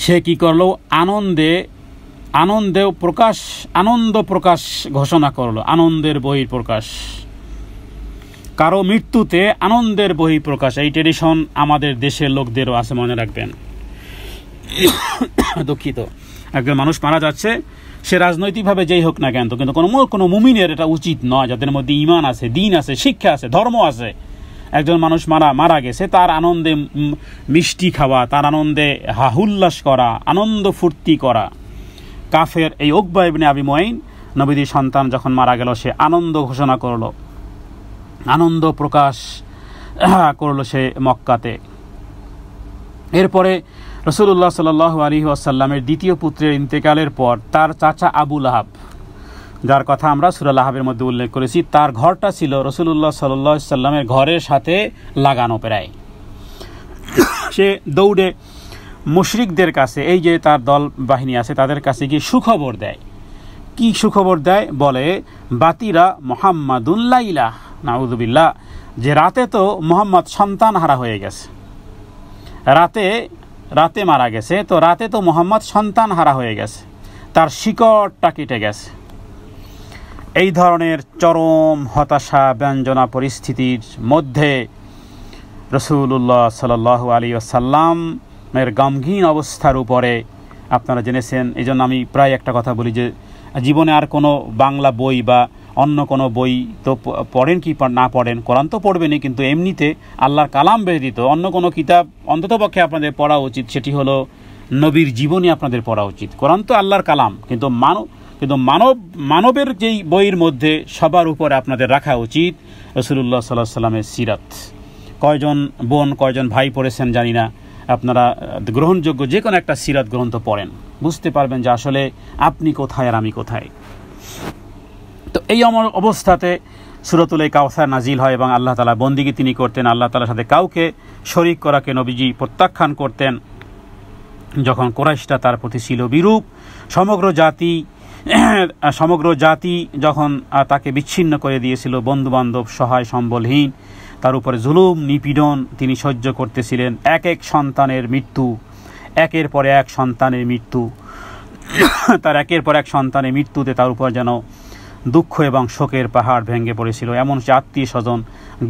সে কি করলো? আনন্দ প্রকাশ ঘোষণা করলো, আনন্দের বহিঃপ্রকাশ। কারো মৃত্যুতে আনন্দের বহিঃপ্রকাশ, এই ট্রেডিশন আমাদের দেশের লোকদেরও আছে, মনে রাখবেন। দুঃখিত, একজন মানুষ মারা যাচ্ছে, সে রাজনৈতিকভাবে যেই হোক না কেন, কিন্তু কোনো মুমিনের এটা উচিত নয়, যাদের মধ্যে ঈমান আছে, দ্বীন আছে, শিক্ষা আছে, ধর্ম আছে। একজন মানুষ মারা গেছে, তার আনন্দে মিষ্টি খাওয়া, তার আনন্দে হাহুল্লাস করা, আনন্দ ফুর্তি করা। কাফের এই উকবা ইবনে আবি মুঈন নবীর সন্তান যখন মারা গেল, সে আনন্দ ঘোষণা করলো, আনন্দ প্রকাশ করলো সে মক্কাতে। এরপরে রাসূলুল্লাহ সাল্লাল্লাহু আলাইহি ওয়াসাল্লামের দ্বিতীয় পুত্রের ইন্তেকালের পর তার চাচা আবু লাহাব, যার কথা আমরা সূরা লাহাবের মধ্যে উল্লেখ করেছি, তার ঘরটা ছিল রাসূলুল্লাহ সাল্লাল্লাহু আলাইহি ওয়াসাল্লামের ঘরের সাথে লাগানো প্রায়। সে দৌড়ে মুশরিকদের কাছে, এই যে তার দল বাহিনী আছে, তাদের কাছে গিয়ে সুখবর দেয়। কি সুখবর দেয়? বলে বাতিরা মুহাম্মাদুন লাইলা, নাউযুবিল্লাহ, যে রাতে তো মুহাম্মদ সন্তান হারা হয়ে গেছে, রাতে মারা গেছে, তো রাতে তো মুহাম্মদ সন্তান হারা হয়ে গেছে, তার শিকড়টা কেটে গেছে। এই ধরনের চরম হতাশা ব্যঞ্জনা পরিস্থিতির মধ্যে রাসূলুল্লাহ সাল্লাল্লাহু আলাইহি ওয়াসাল্লামের গমগীন অবস্থার উপরে আপনারা জেনেছেন। এই জন্য আমি প্রায় একটা কথা বলি যে জীবনে আর কোনো বাংলা বই বা অন্য কোনো বই তো পড়েন কি না পড়েন, কোরআন তো পড়বেনই, কিন্তু এমনিতে আল্লাহর কালাম ব্যতীত অন্য কোনো কিতাব অন্ততপক্ষে আপনাদের পড়া উচিত। সেটি হলো নবীর জীবনী আপনাদের পড়া উচিত। কোরআন তো আল্লাহর কালাম, কিন্তু মানবের যেই বইয়ের মধ্যে সবার উপরে আপনাদের রাখা উচিত রাসূলুল্লাহ সাল্লাল্লাহু আলাইহি ওয়াসাল্লামের সিরাত। কয়জন বোন কয়জন ভাই পড়েছেন জানি না, আপনারা গ্রহণযোগ্য যে কোনো একটা সিরাত গ্রন্থ পড়েন, বুঝতে পারবেন যে আসলে আপনি কোথায় আর আমি কোথায়। তো এই অবস্থাতে সূরাতুল কাউসার নাজিল হয় এবং আল্লাহ তাআলা বন্দিগি তিনি করতেন। আল্লাহ তাআলার সাথে কাউকে শরীক করাকে নবীজি প্রত্যাখ্যান করতেন। যখন কুরাইশরা তার প্রতি ছিল বিরূপ, সমগ্র জাতি যখন তাকে বিচ্ছিন্ন করে দিয়েছিল, বন্ধুবান্ধব সহায় সম্বলহীন, তার উপরে জুলুম নিপীড়ন তিনি সহ্য করতেছিলেন। একের পর এক সন্তানের মৃত্যু, তার একের পর এক সন্তানের মৃত্যুতে তার উপর যেন দুঃখ এবং শোকের পাহাড় ভেঙে পড়েছিল। এমন সে আত্মীয় স্বজন,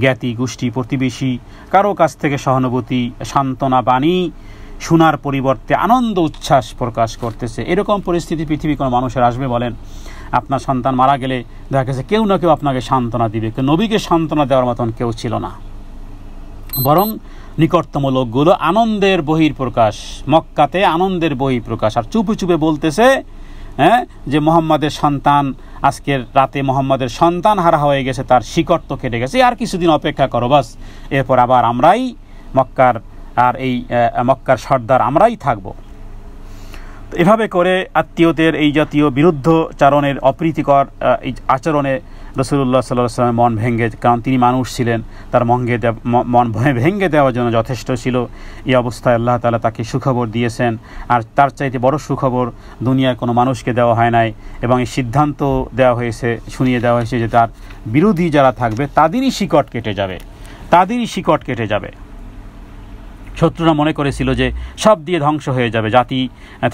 জ্ঞাতি গোষ্ঠী, প্রতিবেশী কারো কাছ থেকে সহানুভূতি, সান্ত্বনা বাণী শোনার পরিবর্তে আনন্দ উচ্ছ্বাস প্রকাশ করতেছে। এরকম পরিস্থিতি পৃথিবী কোনো মানুষের আসবে বলেন? আপনার সন্তান মারা গেলে দেখা গেছে কেউ না কেউ আপনাকে সান্ত্বনা দিবে, নবীকে সান্ত্বনা দেওয়ার মতন কেউ ছিল না। বরং নিকটতম লোকগুলো আনন্দের বহিঃপ্রকাশ, মক্কাতে আনন্দের বহিঃপ্রকাশ, আর চুপে চুপে বলতেছে যে মোহাম্মদের সন্তান, আজকের রাতে মোহাম্মদের সন্তান হারা হয়ে গেছে, তার শিকড় তো কেটে গেছে, আর কিছুদিন অপেক্ষা করো বাস, এরপর আবার আমরাই মক্কার আর এই মক্কার সর্দার আমরাই থাকব। এভাবে করে আত্মীয়দের এই জাতীয় বিরুদ্ধচারণের অপ্রীতিকর এই আচরণে রাসূলুল্লাহ সাল্লাল্লাহু আলাইহি ওয়াসাল্লামের মন ভেঙে, কারণ তিনি মানুষ ছিলেন, তার মন ভেঙে দেওয়ার জন্য যথেষ্ট ছিল। এই অবস্থায় আল্লাহ তাআলা তাকে সুখবর দিয়েছেন, আর তার চাইতে বড় সুখবর দুনিয়ার কোনো মানুষকে দেওয়া হয় নাই, এবং এই সিদ্ধান্ত দেওয়া হয়েছে, শুনিয়ে দেওয়া হয়েছে যে তার বিরোধী যারা থাকবে তাদেরই শিকড় কেটে যাবে। শত্রুরা মনে করেছিল যে সব দিয়ে ধ্বংস হয়ে যাবে, জাতি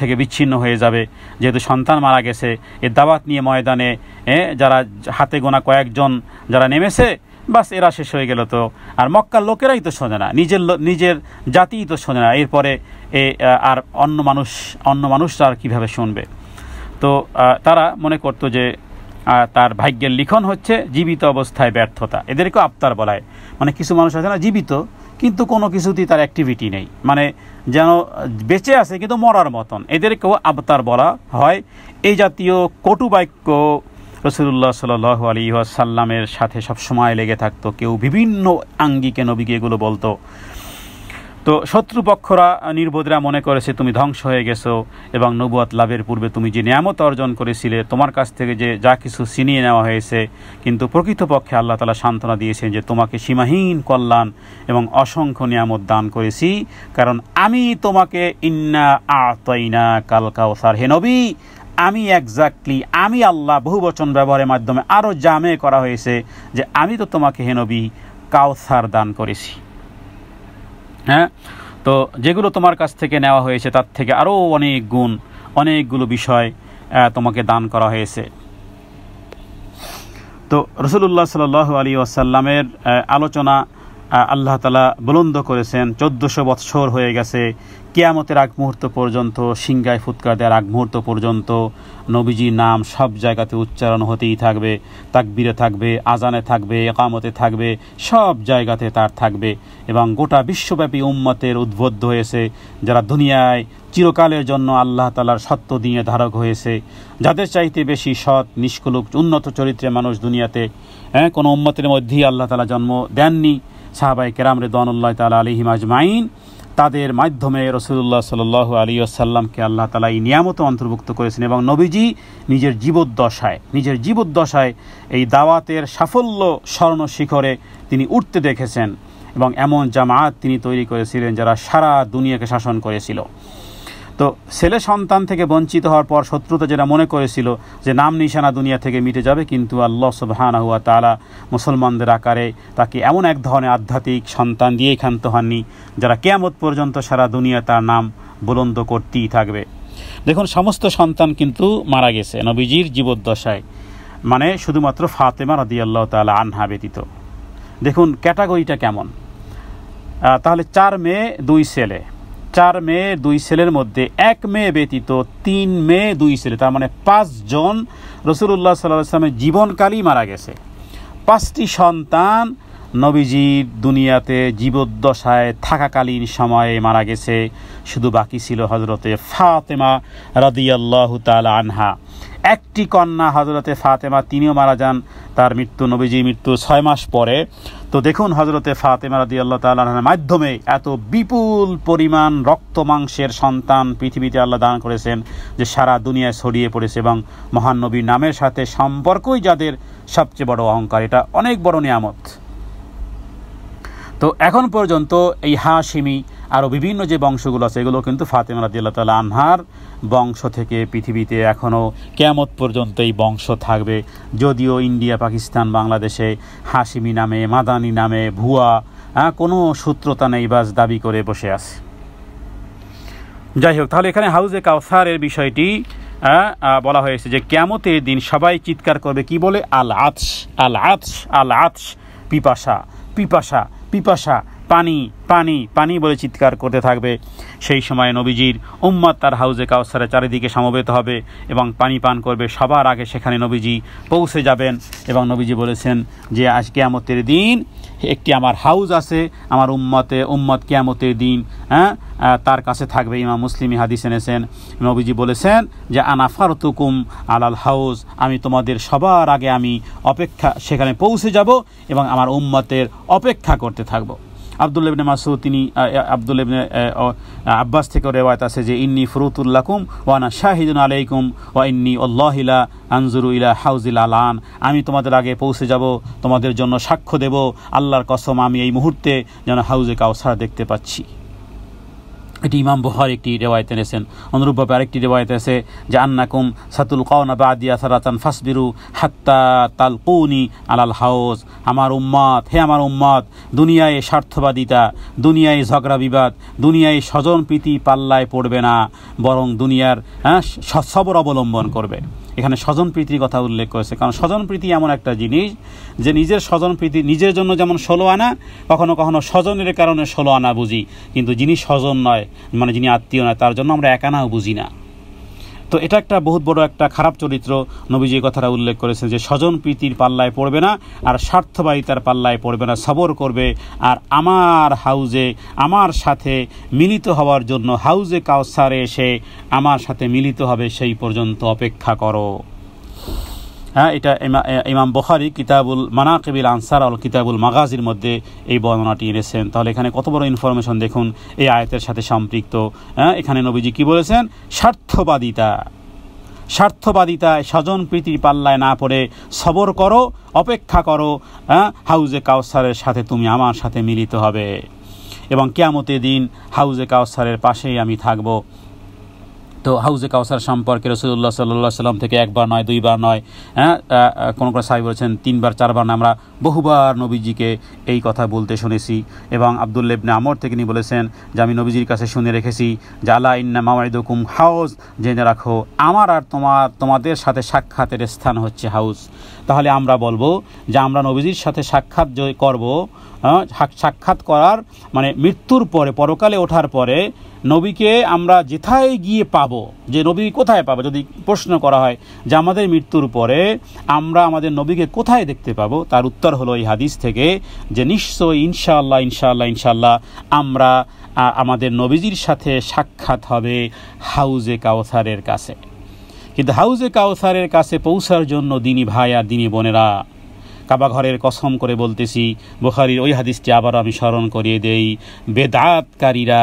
থেকে বিচ্ছিন্ন হয়ে যাবে, যেহেতু সন্তান মারা গেছে। এর দাওয়াত নিয়ে ময়দানে যারা হাতে গোনা কয়েকজন যারা নেমেছে, বাস এরা শেষ হয়ে গেল। তো আর মক্কার লোকেরাই তো শোনে না, নিজের জাতিই তো শোনে না, এরপরে আর অন্য মানুষরা আর কীভাবে শুনবে। তো তারা মনে করতো যে তার ভাগ্যের লিখন হচ্ছে জীবিত অবস্থায় ব্যর্থতা। এদেরকেও আবতার বলায়, মানে কিছু মানুষ আছে না জীবিত কিন্তু কোনো কিছুতেই তার অ্যাক্টিভিটি নেই, মানে যেন বেঁচে আছে কিন্তু মরার মতন, এদেরকেও আবতার বলা হয়। এই জাতীয় কটু বাক্য রাসূলুল্লাহ সাল্লাল্লাহু আলাইহি ওয়াসাল্লামের সাথে সবসময় লেগে থাকতো। কেউ বিভিন্ন আঙ্গিকে নবীকে এগুলো বলতো। তো শত্রুপক্ষরা নির্বোধরা মনে করেছে তুমি ধ্বংস হয়ে গেছো, এবং নবুয়ত লাভের পূর্বে তুমি যে নিয়ামত অর্জন করেছিলে, তোমার কাছ থেকে যে যা কিছু ছিনিয়ে নেওয়া হয়েছে, কিন্তু প্রকৃতপক্ষে আল্লাহ তাআলা সান্ত্বনা দিয়েছেন যে তোমাকে সীমাহীন কল্যাণ এবং অসংখ্য নিয়ামত দান করেছি, কারণ আমি তোমাকে ইন্না আতাইনা কাল কাউসার, হে নবী আমি আল্লাহ বহুবচন ব্যবহারের মাধ্যমে আরও জামে করা হয়েছে যে আমি তো তোমাকে হে নবী কাউসার দান করেছি। তো যেগুলো তোমার কাছ থেকে নেওয়া হয়েছে তার থেকে আরও অনেকগুলো বিষয় তোমাকে দান করা হয়েছে। তো রাসূলুল্লাহ সাল্লাল্লাহু আলাইহি ওয়াসাল্লামের আলোচনা আল্লাহ তাআলা বুলন্দ করেছেন। 1400 বৎসর হয়ে গেছে, কিয়ামতের আগ মুহূর্ত পর্যন্ত, সিংগায় ফুৎকার দেওয়ার আগ মুহূর্ত পর্যন্ত নবীজির নাম সব জায়গাতে উচ্চারণ হতেই থাকবে, তাকবীরে থাকবে, আজানে থাকবে, ইকামতে থাকবে, সব জায়গাতে তার থাকবে। এবং গোটা বিশ্বব্যাপী উম্মতের উদ্বুদ্ধ হয়েছে, যারা দুনিয়ায় চিরকালের জন্য আল্লাহ তাআলার সত্য দিয়ে ধারক হয়েছে, যাদের চাইতে বেশি সৎ, নিষ্কলুক, উন্নত চরিত্রের মানুষ দুনিয়াতে কোনো উম্মতের মধ্যেই আল্লাহ তাআলা জন্ম দেননি। সাহাবায়ে কেরাম রিদওয়ানুল্লাহি তাআলা আলাইহিম আজমাইন, তাদের মাধ্যমে রাসূলুল্লাহ সাল্লাল্লাহু আলাইহি ওয়াসাল্লামকে আল্লাহ তাআলা এই নিয়ামত অন্তর্ভুক্ত করেছেন, এবং নবীজি নিজের জীবদ্দশায় এই দাওয়াতের সাফল্য স্বর্ণ শিখরে তিনি উঠতে দেখেছেন, এবং এমন জামাত তিনি তৈরি করেছিলেন যারা সারা দুনিয়াকে শাসন করেছিল। তো ছেলে সন্তান থেকে বঞ্চিত হওয়ার পর শত্রুতা যেটা মনে করেছিল যে নাম নিশানা দুনিয়া থেকে মিটে যাবে, কিন্তু আল্লাহ সুবহানাহু ওয়া তাআলা মুসলমানদের আকারে তাকে এমন এক ধরনের আধ্যাত্মিক সন্তান দিয়ে ক্ষান্ত হননি, যারা কিয়ামত পর্যন্ত সারা দুনিয়া তার নাম বুলন্দ করতেই থাকবে। দেখুন, সমস্ত সন্তান কিন্তু মারা গেছে নবীজির জীবদ্দশায়, মানে শুধুমাত্র ফাতেমা রাদিয়াল্লাহু তাআলা আনহা ব্যতীত। দেখুন ক্যাটাগরিটা কেমন। তাহলে 4 মেয়ে 2 ছেলে, 4 মেয়ে 2 ছেলের মধ্যে 1 মেয়ে ব্যতীত 3 মেয়ে 2 ছেলে, তার মানে 5 জন রাসূলুল্লাহ সাল্লাল্লাহু আলাইহি ওয়াসাল্লামের জীবনকালেই মারা গেছে। 5টি সন্তান নবীজির দুনিয়াতে জীবদ্দশায় থাকাকালীন সময়ে মারা গেছে, শুধু বাকি ছিল হযরতে ফাতেমা রাদিয়াল্লাহু তাআলা আনহা। একটি কন্যা হযরতে ফাতেমা, তিনিও মারা যান, তার মৃত্যু নবীজির মৃত্যু 6 মাস পরে। তো দেখুন হযরতে ফাতেমা রাদিয়াল্লাহু তাআলা আনহার মাধ্যমে এত বিপুল পরিমাণ রক্ত মাংসের সন্তান পৃথিবীতে আল্লাহ দান করেছেন, যে সারা দুনিয়ায় ছড়িয়ে পড়েছে, এবং মহান নবীর নামের সাথে সম্পর্কই যাদের সবচেয়ে বড় অহংকার। এটা অনেক বড় নিয়ামত। তো এখন পর্যন্ত এই হাশিমি আরও বিভিন্ন যে বংশগুলো আছে, এগুলো কিন্তু ফাতেমা রাদিয়াল্লাহু তাআলা আনহার বংশ থেকে পৃথিবীতে এখনও কিয়ামত পর্যন্ত এই বংশ থাকবে। যদিও ইন্ডিয়া, পাকিস্তান, বাংলাদেশে হাশিমি নামে, মাদানি নামে ভুয়া কোনো সূত্রতা নেই, বাস দাবি করে বসে আছে। যাই হোক, তাহলে এখানে হাউজে কাউসারের বিষয়টি বলা হয়েছে যে কিয়ামতের দিন সবাই চিৎকার করবে, কি বলে? আল আতশ, আল আতশ, আল আতশ, পিপাসা, পিপাসা, পিপাসা, পানি পানি পানি বলে চিৎকার করতে থাকবে। সেই সময় নবীজির উম্মত তার হাউজে কাউসারের চারিদিকে সমবেত হবে এবং পানি পান করবে। সবার আগে সেখানে নবীজি পৌঁছে যাবেন এবং নবীজি বলেছেন যে আজ কিয়ামতের দিন একটি আমার হাউজ আছে, আমার উম্মত কিয়ামতের দিন তার কাছে থাকবে। ইমাম মুসলিম হাদিস এনেছেন, নবীজি বলেছেন যে আনা ফারতুকুম আলাল হাউজ, আমি তোমাদের সবার আগে আমি সেখানে পৌঁছে যাব এবং আমার উম্মতের অপেক্ষা করতে থাকবো। আব্দুল্লাহ ইবনে মাসউদ আব্দুল্লাহ ইবনে আব্বাস থেকে রিওয়ায়াত আছে যে ইন্নী ফুরুতুল্লাকুম ওয়া আনা শাহিদুন আলাইকুম ওয়া ইন্নী আল্লাহি লা আনজুরু ইলা হাউজিল আলান, আমি তোমাদের আগে পৌঁছে যাব, তোমাদের জন্য সাক্ষ্য দেব, আল্লাহর কসম আমি এই মুহূর্তে যেন হাউজে কাউসার দেখতে পাচ্ছি। এটি ইমাম বুখারী একটি রিওয়ায়াত এনেছেন। অনুরূপভাবে আরেকটি রিওয়ায়াত আছে যে আন্নাকুম সাতুলকাউনা বাদিয়া সারাতান ফাসবিরু হাত্তা তালকুনি আলাল হাউজ, আমার উম্মত, হে আমার উম্মত, দুনিয়ায় স্বার্থবাদিতা, দুনিয়ায় ঝগড়া বিবাদ, দুনিয়ায় স্বজন প্রীতি পাল্লায় পড়বে না, বরং দুনিয়ার সবর অবলম্বন করবে। এখানে স্বজন প্রীতির কথা উল্লেখ করেছে, কারণ স্বজন প্রীতি এমন একটা জিনিস যে নিজের স্বজন প্রীতি নিজের জন্য যেমন 16 আনা, কখনো কখনো স্বজনের কারণে 16 আনা বুঝি, কিন্তু যিনি স্বজন নয় মানে যিনি আত্মীয় নয় তার জন্য আমরা 1 আনাও বুঝি না। তো এটা একটা বহুত বড় একটা খারাপ চরিত্র। নবীজি এই কথাটা উল্লেখ করেছেন যে স্বজন প্রীতির পাল্লায় পড়বে না আর স্বার্থবাদিতার পাল্লায় পড়বে না, সবর করবে আর আমার হাউজে আমার সাথে মিলিত হওয়ার জন্য হাউজে কাউসারে এসে আমার সাথে মিলিত হবে সেই পর্যন্ত অপেক্ষা করো। এটা ইমাম বুখারী কিতাবুল মানাকিবিল আনসার আল কিতাবুল মাগাজির মধ্যে এই বর্ণনাটি এনেছেন। তাহলে এখানে কত বড় ইনফরমেশন দেখুন এই আয়াতের সাথে সম্পৃক্ত। এখানে নবীজি কি বলেছেন? স্বার্থবাদিতায় স্বজন প্রীতির পাল্লায় না পড়ে সবর করো, অপেক্ষা করো, হাউজে কাউসারের সাথে তুমি আমার সাথে মিলিত হবে এবং কিয়ামতের দিন হাউজে কাউসারের পাশেই আমি থাকব। তো হাউজে কাউসার সম্পর্কে রাসূলুল্লাহ সাল্লাল্লাহু আলাইহি ওয়াসাল্লাম থেকে একবার নয়, দুইবার নয়, কোন কোন সাহাবী বলেছেন 3বার 4বার নয়, আমরা বহুবার নবীজিকে এই কথা বলতে শুনেছি। এবং আব্দুল্লাহ ইবনে আমর থেকে তিনি বলেছেন যে আমি নবীজির কাছে শুনে রেখেছি যে আলা ইন্না মাওয়াইদুকুম হাউজ, জেনে রাখো আমার আর তোমাদের সাথে সাক্ষাতের স্থান হচ্ছে হাউজ। তাহলে আমরা বলবো যে আমরা নবীজির সাথে সাক্ষাৎ করব, সাক্ষাৎ করার মানে মৃত্যুর পরে পরকালে ওঠার পরে নবীকে আমরা যেথায় গিয়ে পাবো, যে নবী কোথায় পাবো যদি প্রশ্ন করা হয় যে আমাদের মৃত্যুর পরে আমরা আমাদের নবীকে কোথায় দেখতে পাবো, তার উত্তর হলো এই হাদিস থেকে যে নিশ্চয়ই ইনশাআল্লাহ আমরা আমাদের নবীজির সাথে সাক্ষাৎ হবে হাউজে কাউসারের কাছে। কিন্তু হাউজে কাউসারের কাছে পৌঁছার জন্য দিনী ভাই আর দিনী বোনেরা, কাবা ঘরের কসম করে বলতেছি, বুখারীর ওই হাদিসটি আবার আমি স্মরণ করিয়ে দেই, বেদাতকারীরা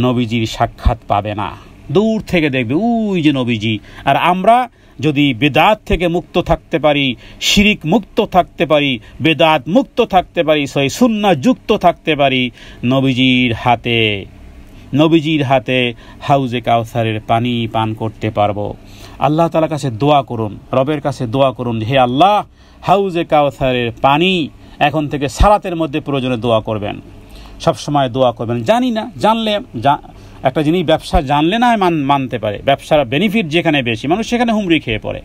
নবীজির সাক্ষাৎ পাবে না, দূর থেকে দেখবে ওই যে নবীজি। আর আমরা যদি বেদাত থেকে মুক্ত থাকতে পারি, শিরিক মুক্ত থাকতে পারি, বেদাত মুক্ত থাকতে পারি, সহি সুন্নাহ যুক্ত থাকতে পারি, নবীজির হাতে হাউজে কাউসারের পানি পান করতে পারবো। আল্লাহ তাআলার কাছে দোয়া করুন, রবের কাছে দোয়া করুন, হে আল্লাহ হাউজে কাউসারের পানি, এখন থেকে সালাতের মধ্যে প্রয়োজনে দোয়া করবেন, সবসময় দোয়া করবেন। জানলে একটা জিনিস ব্যবসা জানলে না মানতে পারে, ব্যবসার বেনিফিট যেখানে বেশি মানুষ সেখানে হুমড়ি খেয়ে পড়ে।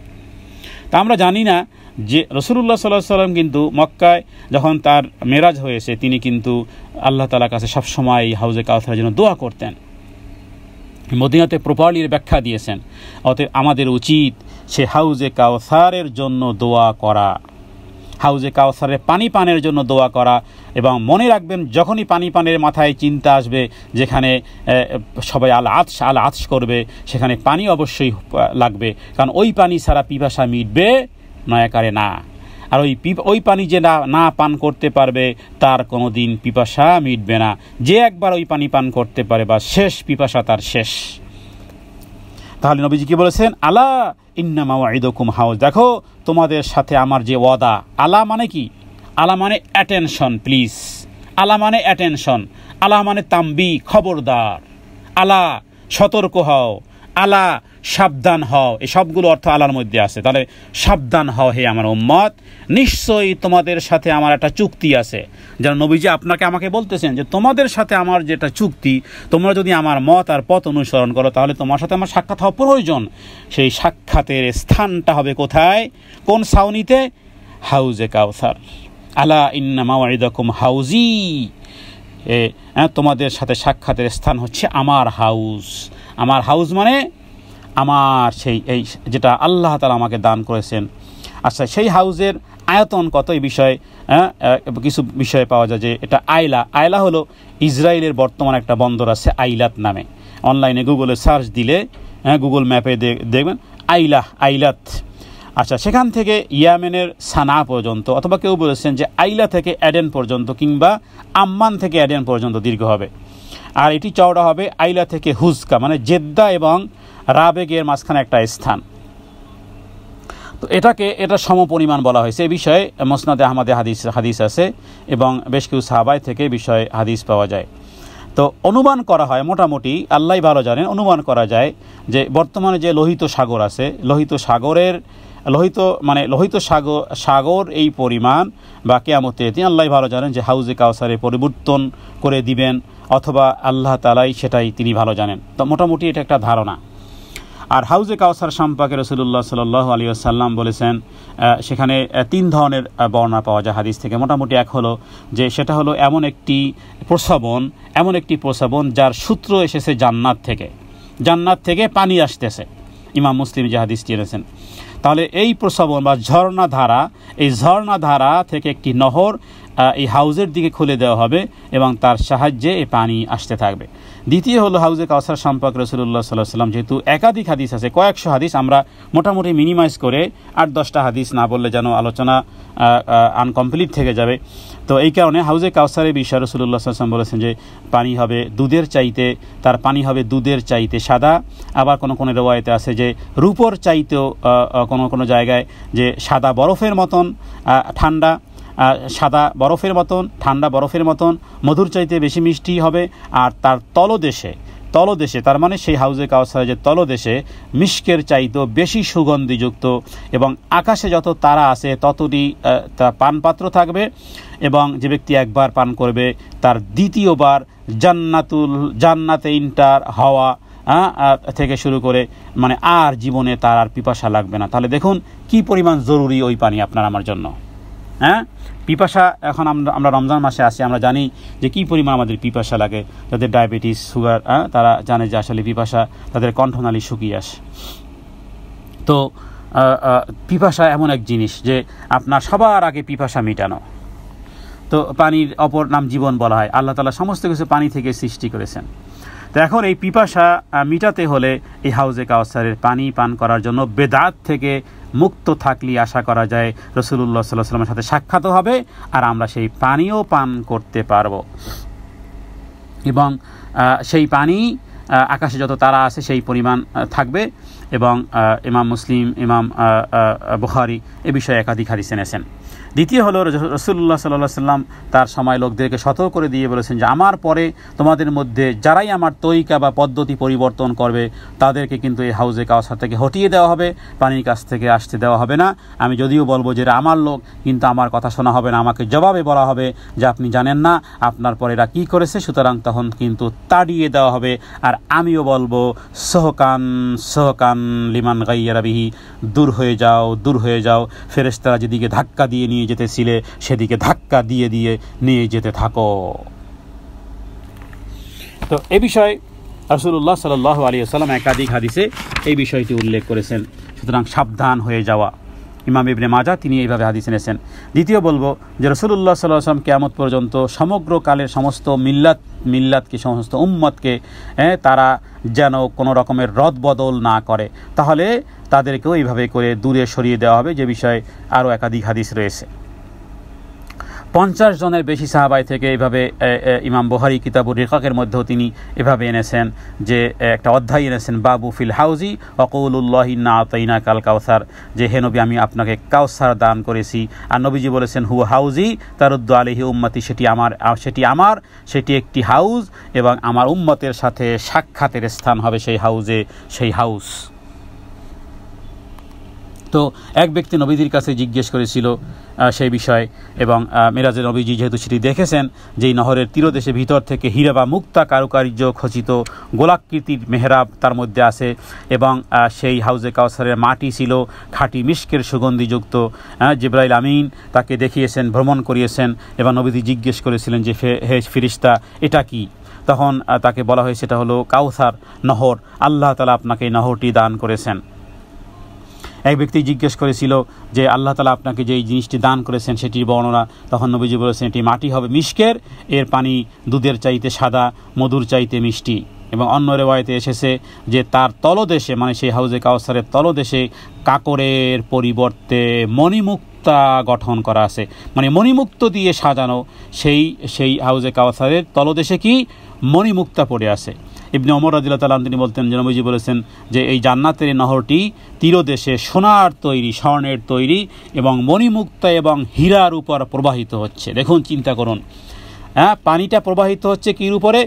তা আমরা জানি না যে রাসূলুল্লাহ সাল্লাল্লাহু আলাইহি ওয়াসাল্লাম কিন্তু মক্কায় যখন তার মেরাজ হয়েছে তিনি কিন্তু আল্লাহ তাআলার কাছে সবসময় হাউজে কাউসারের জন্য দোয়া করতেন। মদিনাতে প্রপারলির ব্যাখ্যা দিয়েছেন। অতএব আমাদের উচিত সে হাউজে কাউসারের জন্য দোয়া করা, হাউজে কাউসারের পানি পানের জন্য দোয়া করা। এবং মনে রাখবেন যখনই পানি পানের মাথায় চিন্তা আসবে যেখানে সবাই আল আতশ করবে, সেখানে পানি অবশ্যই লাগবে, কারণ ওই পানি ছাড়া পিপাসা মিটবে নয়াকারে না। আর ওই পানি যে না পান করতে পারবে তার কোনো দিন পিপাসা মিটবে না। যে একবার ওই পানি পান করতে পারে বা শেষ পিপাসা তার শেষ। তাহলে নবীজি কি বলেছেন? আলা ইন্না মাওয়াইদুকুম হাউজ, দেখো তোমাদের সাথে আমার যে ওয়াদা। আলা মানে কি? আলা মানে অ্যাটেনশন, প্লিজ। আলা মানে অ্যাটেনশন, আলা মানে তাম্বি, খবরদার। আলা সতর্ক হও, আলা সাবধান হও, এই সবগুলো অর্থ আলার মধ্যে আছে। তাহলে সাবধান হও হে আমার উম্মত, নিশ্চয়ই তোমাদের সাথে আমার একটা চুক্তি আছে। যেন নবীজি আমাকে বলতেছেন যে তোমাদের সাথে আমার যেটা চুক্তি, তোমরা যদি আমার মত আর পথ অনুসরণ করো তাহলে তোমার সাথে আমার সাক্ষাৎ হওয়া প্রয়োজন। সেই সাক্ষাতের স্থানটা হবে কোথায়? কোন ছাউনিতে? হাউজে কাউসার। আলা ইন্না মাওয়াইদাকুম হাউজি, তোমাদের সাথে সাক্ষাতের স্থান হচ্ছে আমার হাউস। আমার হাউস মানে আমার সেই এই যেটা আল্লাহ তাআলা আমাকে দান করেছেন। আচ্ছা, সেই হাউজের আয়তন কত এই বিষয়ে কিছু বিষয়ে পাওয়া যায় যে এটা আয়লা হলো ইসরায়েলের বর্তমান একটা বন্দর আছে আইলাত নামে। অনলাইনে গুগলে সার্চ দিলে গুগল ম্যাপে দেখবেন আইলাত। আচ্ছা, সেখান থেকে ইয়েমেনের সানা পর্যন্ত, অথবা কেউ বলেছেন যে আইলা থেকে অ্যাডেন পর্যন্ত কিংবা আম্মান থেকে অ্যাডেন পর্যন্ত দীর্ঘ হবে। আর এটি চওড়া হবে আইলা থেকে হুজকা মানে জেদ্দা এবং রাবেগের মাঝখানে একটা স্থান। তো এটা সমপরিমাণ বলা হয়েছে। এই বিষয়ে মুসনাদে আহমদে হাদিস আছে এবং বেশ কিছু সাহাবায় থেকে বিষয়ে হাদিস পাওয়া যায়। তো অনুমান করা হয়, মোটামুটি আল্লাহ ভালো জানেন, অনুমান করা যায় যে বর্তমানে যে লোহিত সাগর আছে, লোহিত সাগর এই পরিমাণ বা কিয়ামতে দিন আল্লাহ ভালো জানেন যে হাউজে কাউসারে পরিবর্তন করে দিবেন, অথবা আল্লাহ তাআলাই সেটাই তিনি ভালো জানেন। তো মোটামুটি এটা একটা ধারণা। আর হাউজে কাউসার সম্পর্কে রাসূলুল্লাহ সাল্লাল্লাহু আলাইহি ওয়াসাল্লাম বলেছেন, সেখানে 3 ধরনের বর্ণনা পাওয়া যায় হাদিস থেকে। মোটামুটি এক হলো যে সেটা হলো এমন একটি প্রস্রবণ যার সূত্র এসেছে জান্নাত থেকে পানি আসতেছে। ইমাম মুসলিম যে হাদিসটি এনেছেন। তাহলে এই প্রস্রবণ বা ঝর্ণাধারা থেকে একটি নহর এই হাউজের দিকে খুলে দেওয়া হবে এবং তার সাহায্যে এই পানি আসতে থাকবে। দ্বিতীয় হলো হাউজে কাউসার সম্পর্কে রাসূলুল্লাহ সাল্লাল্লাহু আলাইহি ওয়াসাল্লাম, যেহেতু একাধিক হাদিস আছে, কয়েকশো হাদিস, আমরা মোটামুটি মিনিমাইজ করে 8-10টা হাদিস না বললে যেন আলোচনা আনকমপ্লিট থেকে যাবে। তো এই কারণে হাউজে কাউসারের বিষয়ে রাসূলুল্লাহ সাল্লাল্লাহু আলাইহি ওয়াসাল্লাম বলেছেন যে পানি হবে দুধের চাইতে সাদা। আবার কোনো রিওয়ায়েতে আছে যে রূপোর চাইতেও কোনো জায়গায় যে সাদা বরফের মতন ঠান্ডা, ঠান্ডা বরফের মতন, মধুর চাইতে বেশি মিষ্টি হবে। আর তার তলদেশে তার মানে সেই হাউজে কাউসারের যে তলদেশে মিশকের চাইতেও বেশি সুগন্ধিযুক্ত, এবং আকাশে যত তারা আছে ততটি পানপাত্র থাকবে, এবং যে ব্যক্তি একবার পান করবে তার দ্বিতীয়বার জান্নাতে ইন্টার হওয়া থেকে শুরু করে মানে আর জীবনে তার আর পিপাসা লাগবে না। তাহলে দেখুন কি পরিমাণ জরুরি ওই পানি আপনার আমার জন্য। পিপাসা, এখন আমরা রমজান মাসে আছি, আমরা জানি যে কি পরিমাণ আমাদের পিপাসা লাগে। যাদের ডায়াবেটিস, সুগার, তারা জানে যে আসলে পিপাসা, তাদের কণ্ঠনালী শুকিয়ে আসে। তো পিপাসা এমন এক জিনিস যে আপনার সবার আগে পিপাসা মেটানো। তো পানির অপর নাম জীবন বলা হয়। আল্লাহ তাআলা সমস্ত কিছু পানি থেকে সৃষ্টি করেছেন। তো এখন এই পিপাসা মিটাতে হলে এই হাউজে কাউসারের পানি পান করার জন্য বেদাত থেকে মুক্ত থাকলে আশা করা যায় রাসূলুল্লাহ সাল্লাল্লাহু আলাইহি ওয়াসাল্লামের সাথে সাক্ষাৎ হবে, আর আমরা সেই পানিও পান করতে পারব। এবং সেই পানি আকাশে যত তারা আছে সেই পরিমাণ থাকবে। এবং ইমাম মুসলিম, ইমাম বুখারী এ বিষয়ে একাধিক হাদিস এনেছেন। দ্বিতীয় হলো রাসূলুল্লাহ সাল্লাল্লাহু আলাইহি ওয়াসাল্লাম তার সময় লোকদেরকে সতর্ক করে দিয়ে বলেছেন যে আমার পরে তোমাদের মধ্যে যারাই আমার তরিকা বা পদ্ধতি পরিবর্তন করবে তাদেরকে কিন্তু এই হাউজে কাউসার থেকে হটিয়ে দেওয়া হবে, পানির কাছ থেকে আসতে দেওয়া হবে না। আমি যদিও বলবো যে এরা আমার লোক, কিন্তু আমার কথা শোনা হবে না, আমাকে জবাবে বলা হবে যে আপনি জানেন না আপনার পরে এরা কী করেছে, সুতরাং তখন কিন্তু তাড়িয়ে দেওয়া হবে। আর আমিও বলবো সোহকান লিমান গাইয়ারা বিহি, দূর হয়ে যাও, ফেরেশতারা যেদিকে ধাক্কা দিয়ে নিয়ে যেতেছিলে সেদিকে ধাক্কা দিয়ে নিয়ে যেতে থাকো। তো এই বিষয়ে রাসূলুল্লাহ সাল্লাল্লাহু আলাইহি ওয়াসাল্লাম একাধিক হাদিসে এই বিষয়টি উল্লেখ করেছেন। সুতরাং সাবধান হয়ে যাওয়া। ইমাম ইবনে মাজাহ তিনি এইভাবে হাদিস এনেছেন। দ্বিতীয় বলবো যে রাসূলুল্লাহ সাল্লাল্লাহু আলাইহি ওয়াসাল্লাম কিয়ামত পর্যন্ত সমগ্র কালের সমস্ত মিল্লাতকে সমস্ত উম্মতকে তারা যেন কোনো রকমের রদবদল না করে, তাহলে তাদেরকেও এইভাবে করে দূরে সরিয়ে দেওয়া হবে, যে বিষয়ে আরও একাধিক হাদিস রয়েছে। 50 জনের বেশি সাহাবাই থেকে এইভাবে ইমাম বুখারী কিতাবুর রিকাকের মধ্যেও তিনি এভাবে এনেছেন যে একটা অধ্যায় এনেছেন বাবু ফিল হাউজি ওয়াকুলুল্লাহি ইন্না আতাইনাকাল কাউসার, যে হে নবী আমি আপনাকে কাউসার দান করেছি। আর নবীজি বলেছেন হুয়া হাউজি তারুদ্দু আলাইহি উম্মতি, সেটি একটি হাউজ এবং আমার উম্মতের সাথে সাক্ষাতের স্থান হবে সেই হাউজ। তো এক ব্যক্তি নবীজির কাছে জিজ্ঞেস করেছিল সেই বিষয়, এবং মিরাজে নবীজি যেহেতু সেটি দেখেছেন যে এই নহরের তীরদেশে ভিতর থেকে হীরা বা মুক্তা কারুকার্য খচিত গোলাকৃতির মেহরাব তার মধ্যে আছে, এবং সেই হাউজে কাউসারের মাটি ছিল খাঁটি মিশকের সুগন্ধিযুক্ত। জিবরাইল আমিন তাকে দেখিয়েছেন, ভ্রমণ করিয়েছেন, এবং নবীজি জিজ্ঞেস করেছিলেন যে হে ফিরিস্তা এটা কি? তখন তাকে বলা হয়েছে এটা হলো কাউসার নহর, আল্লাহ তাআলা আপনাকে এই নহরটি দান করেছেন। এক ব্যক্তি জিজ্ঞেস করেছিল যে আল্লাহ তাআলা আপনাকে যে এই জিনিসটি দান করেছেন সেটির বর্ণনা। তখন নবীজি বলেছেন এটি মাটি হবে মিশকের, এর পানি দুধের চাইতে সাদা, মধুর চাইতে মিষ্টি। এবং অন্য রেওয়ায়েতে এসেছে যে তার তলদেশে, মানে সেই হাউজে কাউসারের তলদেশে কাকরের পরিবর্তে মণিমুক্তা গঠন করা আছে, মানে মণিমুক্ত দিয়ে সাজানো সেই হাউজে কাউসারের তলদেশে কি মণিমুক্তা পড়ে আছে। ইবনে ওমর রাদিয়াল্লাহু তাআলা তিনি বলতেন যে নবীজি বলেছেন যে এই জান্নাতের নহরটি তীরদেশে সোনার তৈরি, স্বর্ণের তৈরি, এবং মণিমুক্তা এবং হীরার উপর প্রবাহিত হচ্ছে। দেখুন, চিন্তা করুন, পানিটা প্রবাহিত হচ্ছে কির উপরে?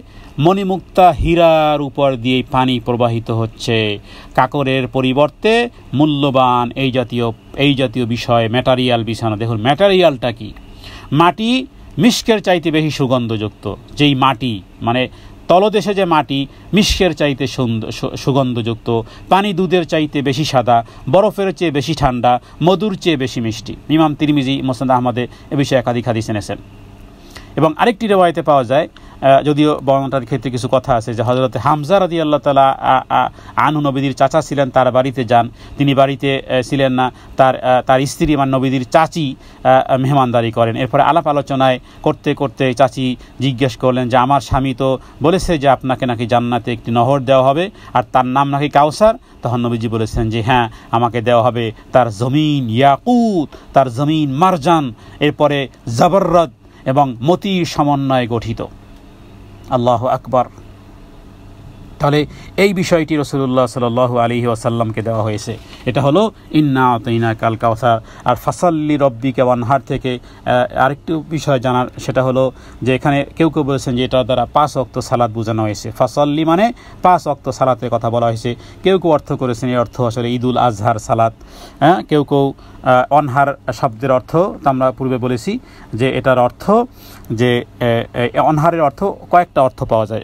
মণিমুক্তা হীরার উপর দিয়ে পানি প্রবাহিত হচ্ছে। কাকরের পরিবর্তে মূল্যবান এই জাতীয় বিষয়, ম্যাটারিয়াল বিছানো। দেখুন ম্যাটারিয়ালটা কি? মাটি মিশকের চাইতে বেশি সুগন্ধযুক্ত। যেই মাটি, মানে তলদেশে যে মাটি মিশকের চাইতে সুগন্ধযুক্ত, পানি দুধের চাইতে বেশি সাদা, বরফের চেয়ে বেশি ঠান্ডা, মধুর চেয়ে বেশি মিষ্টি। ইমাম তিরমিজি মুসনাদ আহমদে এ বিষয়ে একাধিক হাদিস এনেছেন। এবং আরেকটি রিওয়ায়াতে পাওয়া যায়, যদিও বর্ণনাটার ক্ষেত্রে কিছু কথা আছে, যে হযরত হামজা রাদিয়াল্লাহু তাআলা আনহু নবীর চাচা ছিলেন, তার বাড়িতে যান। তিনি বাড়িতে ছিলেন না, তার স্ত্রী মানে নবীর চাচি মেহমানদারি করেন। এরপরে আলাপ আলোচনায় করতে করতে চাচি জিজ্ঞেস করলেন যে আমার স্বামী তো বলেছে যে আপনাকে নাকি জান্নাতে একটি নহর দেওয়া হবে, আর তার নাম নাকি কাউসার। তখন নবীজি বলেছেন যে হ্যাঁ, আমাকে দেওয়া হবে তার জমিন ইয়াকুত, তার জমিন মারজান, এরপরে জবররদ এবং মতির সমন্বয়ে গঠিত। আল্লাহু আকবার। তাহলে এই বিষয়টি রাসূলুল্লাহ সাল্লাল্লাহু আলাইহি ওয়াসাল্লামকে দেওয়া হয়েছে। এটা হলো ইন্না আতাইনাকাল কাউসার। আর ফাসাল্লি রব্বিকা ওয়ানহার থেকে আরেকটি বিষয় জানার, সেটা হলো যে এখানে কেউ কেউ বলেছেন যে এটা দ্বারা 5 ওয়াক্ত সালাত বোঝানো হয়েছে। ফাসাল্লি মানে 5 ওয়াক্ত সালাতের কথা বলা হয়েছে। কেউ কেউ অর্থ করেছেন এই অর্থ আসলে ঈদুল আজহার সালাত। কেউ কেউ অনহার শব্দের অর্থ তো আমরা পূর্বে বলেছি যে এটার অর্থ যে অনহারের অর্থ কয়েকটা অর্থ পাওয়া যায়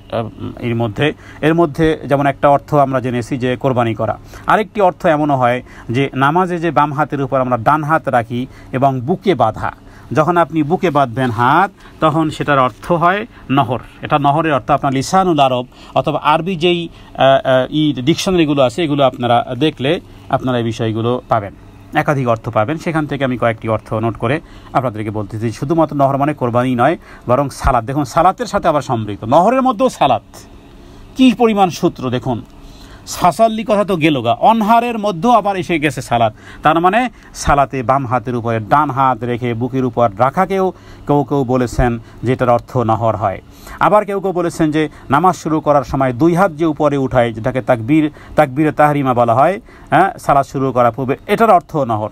এর মধ্যে যেমন একটা অর্থ আমরা জেনেছি যে কোরবানি করা। আরেকটি অর্থ এমনও হয় যে নামাজে যে বাম হাতের উপর আমরা ডান হাত রাখি এবং বুকে বাঁধা, যখন আপনি বুকে বাঁধবেন হাত, তখন সেটার অর্থ হয় নহর। এটা নহরের অর্থ আপনার লিসানুল আরব অথবা আরবি যেই ডিকশনারিগুলো আছে এগুলো আপনারা দেখলে আপনারা এই বিষয়গুলো পাবেন, একাধিক অর্থ পাবেন। সেখান থেকে আমি কয়েকটি অর্থ নোট করে আপনাদেরকে বলতেছি। শুধুমাত্র নহর মানে কোরবানি নয়, বরং সালাত। দেখুন সালাতের সাথে আবার সম্পৃক্ত, নহরের মধ্যেও সালাত। কী পরিমাণ সূত্র দেখুন। ফাসাল্লি কথা তো গেল গা, অনহারের মধ্যেও আবার এসে গেছে সালাত। তার মানে সালাতে বাম হাতের উপরে ডান হাত রেখে বুকের উপর রাখাকেও কেউ কেউ বলেছেন যে এটার অর্থ নহর হয়। আবার কেউ কেউ বলেছেন যে নামাজ শুরু করার সময় 2 হাত যে উপরে উঠায়, যেটাকে তাকবীরে তাহরিমা বলা হয়, সালাত শুরু করার পূর্বে, এটার অর্থ নহর।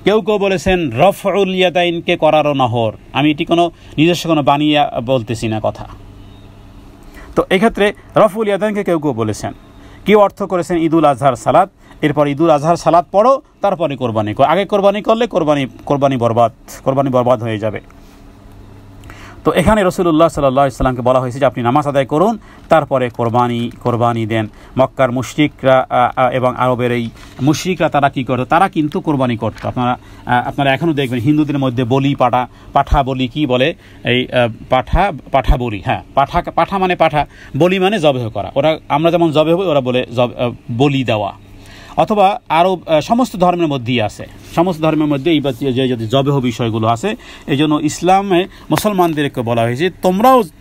কেউ কেউ বলেছেন রফউল ইয়াদাইনকে করারও নহর। আমি এটি নিজস্ব কোনো বানিয়ে বলতেছি না কথা। তো এক্ষেত্রে রফউল ইয়াদাইনকে কেউ কেউ বলেছেন। কেউ অর্থ করেছেন ঈদুল আজহার সালাত, এরপর ঈদুল আজহার সালাত পড়ো, তারপরে কোরবানি করো। আগে কোরবানি করলে কোরবানি বরবাদ হয়ে যাবে। তো এখানে রাসূলুল্লাহ সাল্লাল্লাহু আলাইহি ওয়াসাল্লামকে বলা হয়েছে যে আপনি নামাজ আদায় করুন, তারপরে কোরবানি দেন। মক্কার মুশরিকরা এবং আরবের এই মুশরিকরা তারা কী করতো? তারা কিন্তু কোরবানি করতো। আপনারা এখনও দেখবেন হিন্দুদের মধ্যে বলি, পাঠা বলি, কি বলে এই পাঠা বলি। হ্যাঁ, পাঠা মানে পাঠা, বলি মানে জবেহ করা। ওরা আমরা যেমন জবেহ ওরা বলে বলি দেওয়া। অথবা আরও সমস্ত ধর্মের মধ্যেই আছে, সমস্ত ধর্মের মধ্যে এই যে জবেহ বিষয়গুলো আছে। এই জন্য ইসলামে মুসলমানদেরকে বলা হয়েছে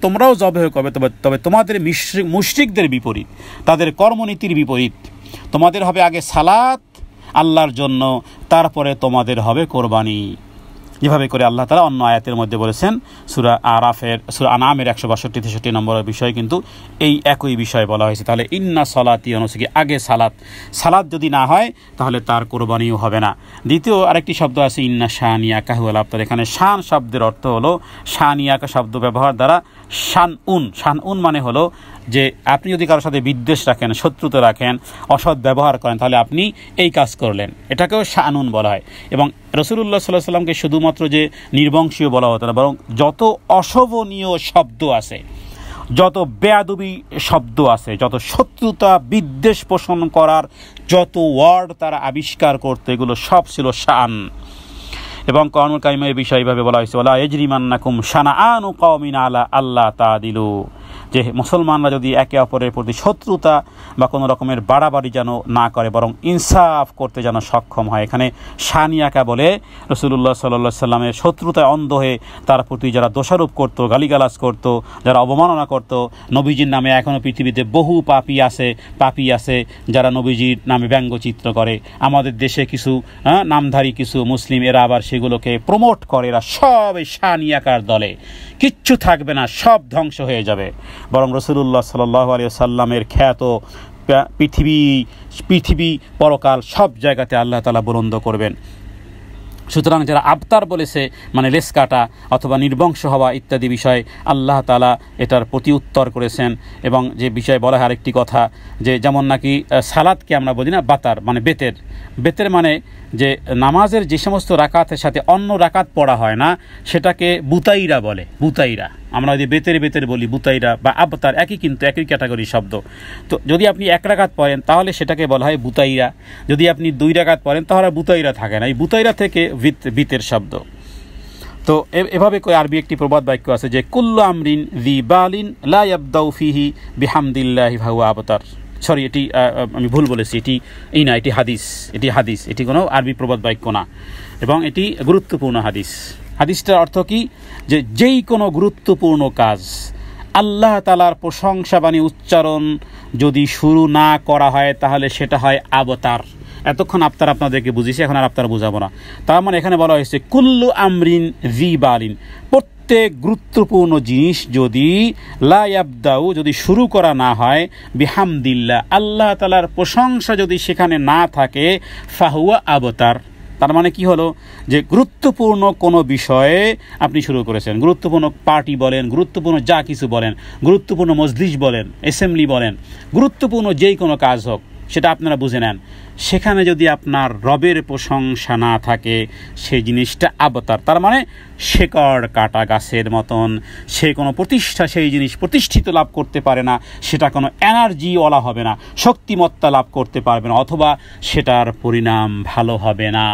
তোমরাও জবেহ করবে, তবে তোমাদের মুশরিকদের বিপরীত, তাদের কর্মনীতির বিপরীত। তোমাদের হবে আগে সালাত আল্লাহর জন্য, তারপরে তোমাদের হবে কোরবানি। যেভাবে করে আল্লাহ তাআলা অন্য আয়াতের মধ্যে বলেছেন, সূরা আনামের 162-63 নম্বরের বিষয় কিন্তু এই একই বিষয় বলা হয়েছে। তাহলে ইন্না সলাতি অনুসুকি, আগে সালাত যদি না হয় তাহলে তার কোরবানিও হবে না। দ্বিতীয় আরেকটি শব্দ আছে ইন্না শানিয়াকা হুয়াল আবতার। এখানে শান শব্দের অর্থ হলো শানিয়াকা শব্দ ব্যবহার দ্বারা শানউন মানে হলো যে আপনি যদি কারোর সাথে বিদ্বেষ রাখেন, শত্রুতা রাখেন, অসৎ ব্যবহার করেন, তাহলে আপনি এই কাজ করলেন, এটাকেও শানুন বলা হয়। এবং রাসূলুল্লাহ সাল্লাল্লাহু আলাইহি ওয়াসাল্লামকে শুধুমাত্র যে নির্বংশীয় বলা হতো না, বরং যত অশোভনীয় শব্দ আছে, যত বেয়াদবি শব্দ আছে, যত শত্রুতা বিদ্বেষ পোষণ করার যত ওয়ার্ড তারা আবিষ্কার করতো, এগুলো সব ছিল শান। এবং কোরআনুল কারীমে এই বিষয় এইভাবে বলা হয়েছে, ওয়ালা ইয়াজরিমান্নাকুম শানাআনু কওমিন আলা আল্লাহ তা'দিলু, যে মুসলমানরা যদি একে অপরের প্রতি শত্রুতা বা কোনো রকমের বাড়াবাড়ি যেন না করে, বরং ইনসাফ করতে যেন সক্ষম হয়। এখানে শানিয়াকা বলে রাসূলুল্লাহ সাল্লাল্লাহু আলাইহি ওয়াসাল্লামের শত্রুতায় অন্ধ হয়ে তার প্রতি যারা দোষারোপ করত, গালিগালাজ করত, যারা অবমাননা করত, নবীজির নামে এখনও পৃথিবীতে বহু পাপী আছে যারা নবীজির নামে ব্যঙ্গচিত্র করে। আমাদের দেশে কিছু নামধারী কিছু মুসলিম, এরা আবার সেগুলোকে প্রমোট করে। এরা সব এই শানিয়াকার দলে, কিচ্ছু থাকবে না, সব ধ্বংস হয়ে যাবে। বরং রাসূলুল্লাহ সাল্লাল্লাহু আলাইহি ওয়াসাল্লামের খ্যাত পৃথিবী পরকাল সব জায়গাতে আল্লাহ তাআলা বুলন্দ করবেন। সুতরাং যারা আবতার বলেছে, মানে লেস কাটা অথবা নির্বংশ হওয়া ইত্যাদি বিষয়, আল্লাহ তাআলা এটার প্রতি উত্তর করেছেন। এবং যে বিষয় বলা হয় আরেকটি কথা, যে যেমন নাকি সালাতকে আমরা বলি না বাতার, মানে বেতের মানে যে নামাজের যে সমস্ত রাকাতের সাথে অন্য রাকাত পড়া হয় না, সেটাকে বুতাইরা বলে। বুতাইরা আমরা যদি বেতের বলি, বুতাইরা বা আবতার একই, কিন্তু একই ক্যাটাগরি শব্দ। তো যদি আপনি এক রাকাত পড়েন তাহলে সেটাকে বলা হয় বুতাইরা, যদি আপনি 2 রাকাত পড়েন তাহলে বুতাইরা থাকে না। এই বুতাইরা থেকে বিতের শব্দ। তো এভাবে করে আরবি একটি প্রবাদ বাক্য আছে যে কুল্লু আমরিন যী বালিন লা ইয়াবদাউ ফিহি বিহামদিল্লাহি ফাহুয়া আবতার। সরি, এটি আমি ভুল বলেছি, এটি হাদিস, এটি কোনো আরবি প্রবাদ বাক্য না, এবং এটি গুরুত্বপূর্ণ হাদিস। হাদিসটার অর্থ কি, যে যেই কোনো গুরুত্বপূর্ণ কাজ আল্লাহ তাআলার প্রশংসাবাণী উচ্চারণ যদি শুরু না করা হয় তাহলে সেটা হয় আবতার। এতক্ষণ আপনাদেরকে বুঝিয়েছি, এখন আর আপনারা বুঝাবো না। তার মানে এখানে বলা হয়েছে কুল্লু আমরিন যী বালিন, প্রত্যেক গুরুত্বপূর্ণ জিনিস যদি লা ইয়াবদাউ, যদি শুরু করা না হয়, বিহামদিল্লাহ, আল্লাহ তাআলার প্রশংসা যদি সেখানে না থাকে, ফাহুয়া আবতার। তার মানে কি হলো, যে গুরুত্বপূর্ণ কোনো বিষয়ে আপনি শুরু করেছেন, গুরুত্বপূর্ণ পার্টি বলেন, গুরুত্বপূর্ণ যা কিছু বলেন, গুরুত্বপূর্ণ মজলিস বলেন, অ্যাসেম্বলি বলেন, গুরুত্বপূর্ণ যেই কোনো কাজ হোক, সেটা আপনারা বুঝে নেন, সেখানে যদি আপনার রবের প্রশংসা না থাকে, সেই জিনিসটা আবতার। তার মানে শেকড় কাটা গাছের মতন, সে কোনো প্রতিষ্ঠা, সেই জিনিস প্রতিষ্ঠিত লাভ করতে পারে না, সেটা কোনো এনার্জিওয়ালা হবে না, শক্তিমত্তা লাভ করতে পারবে না, অথবা সেটার পরিণাম ভালো হবে না।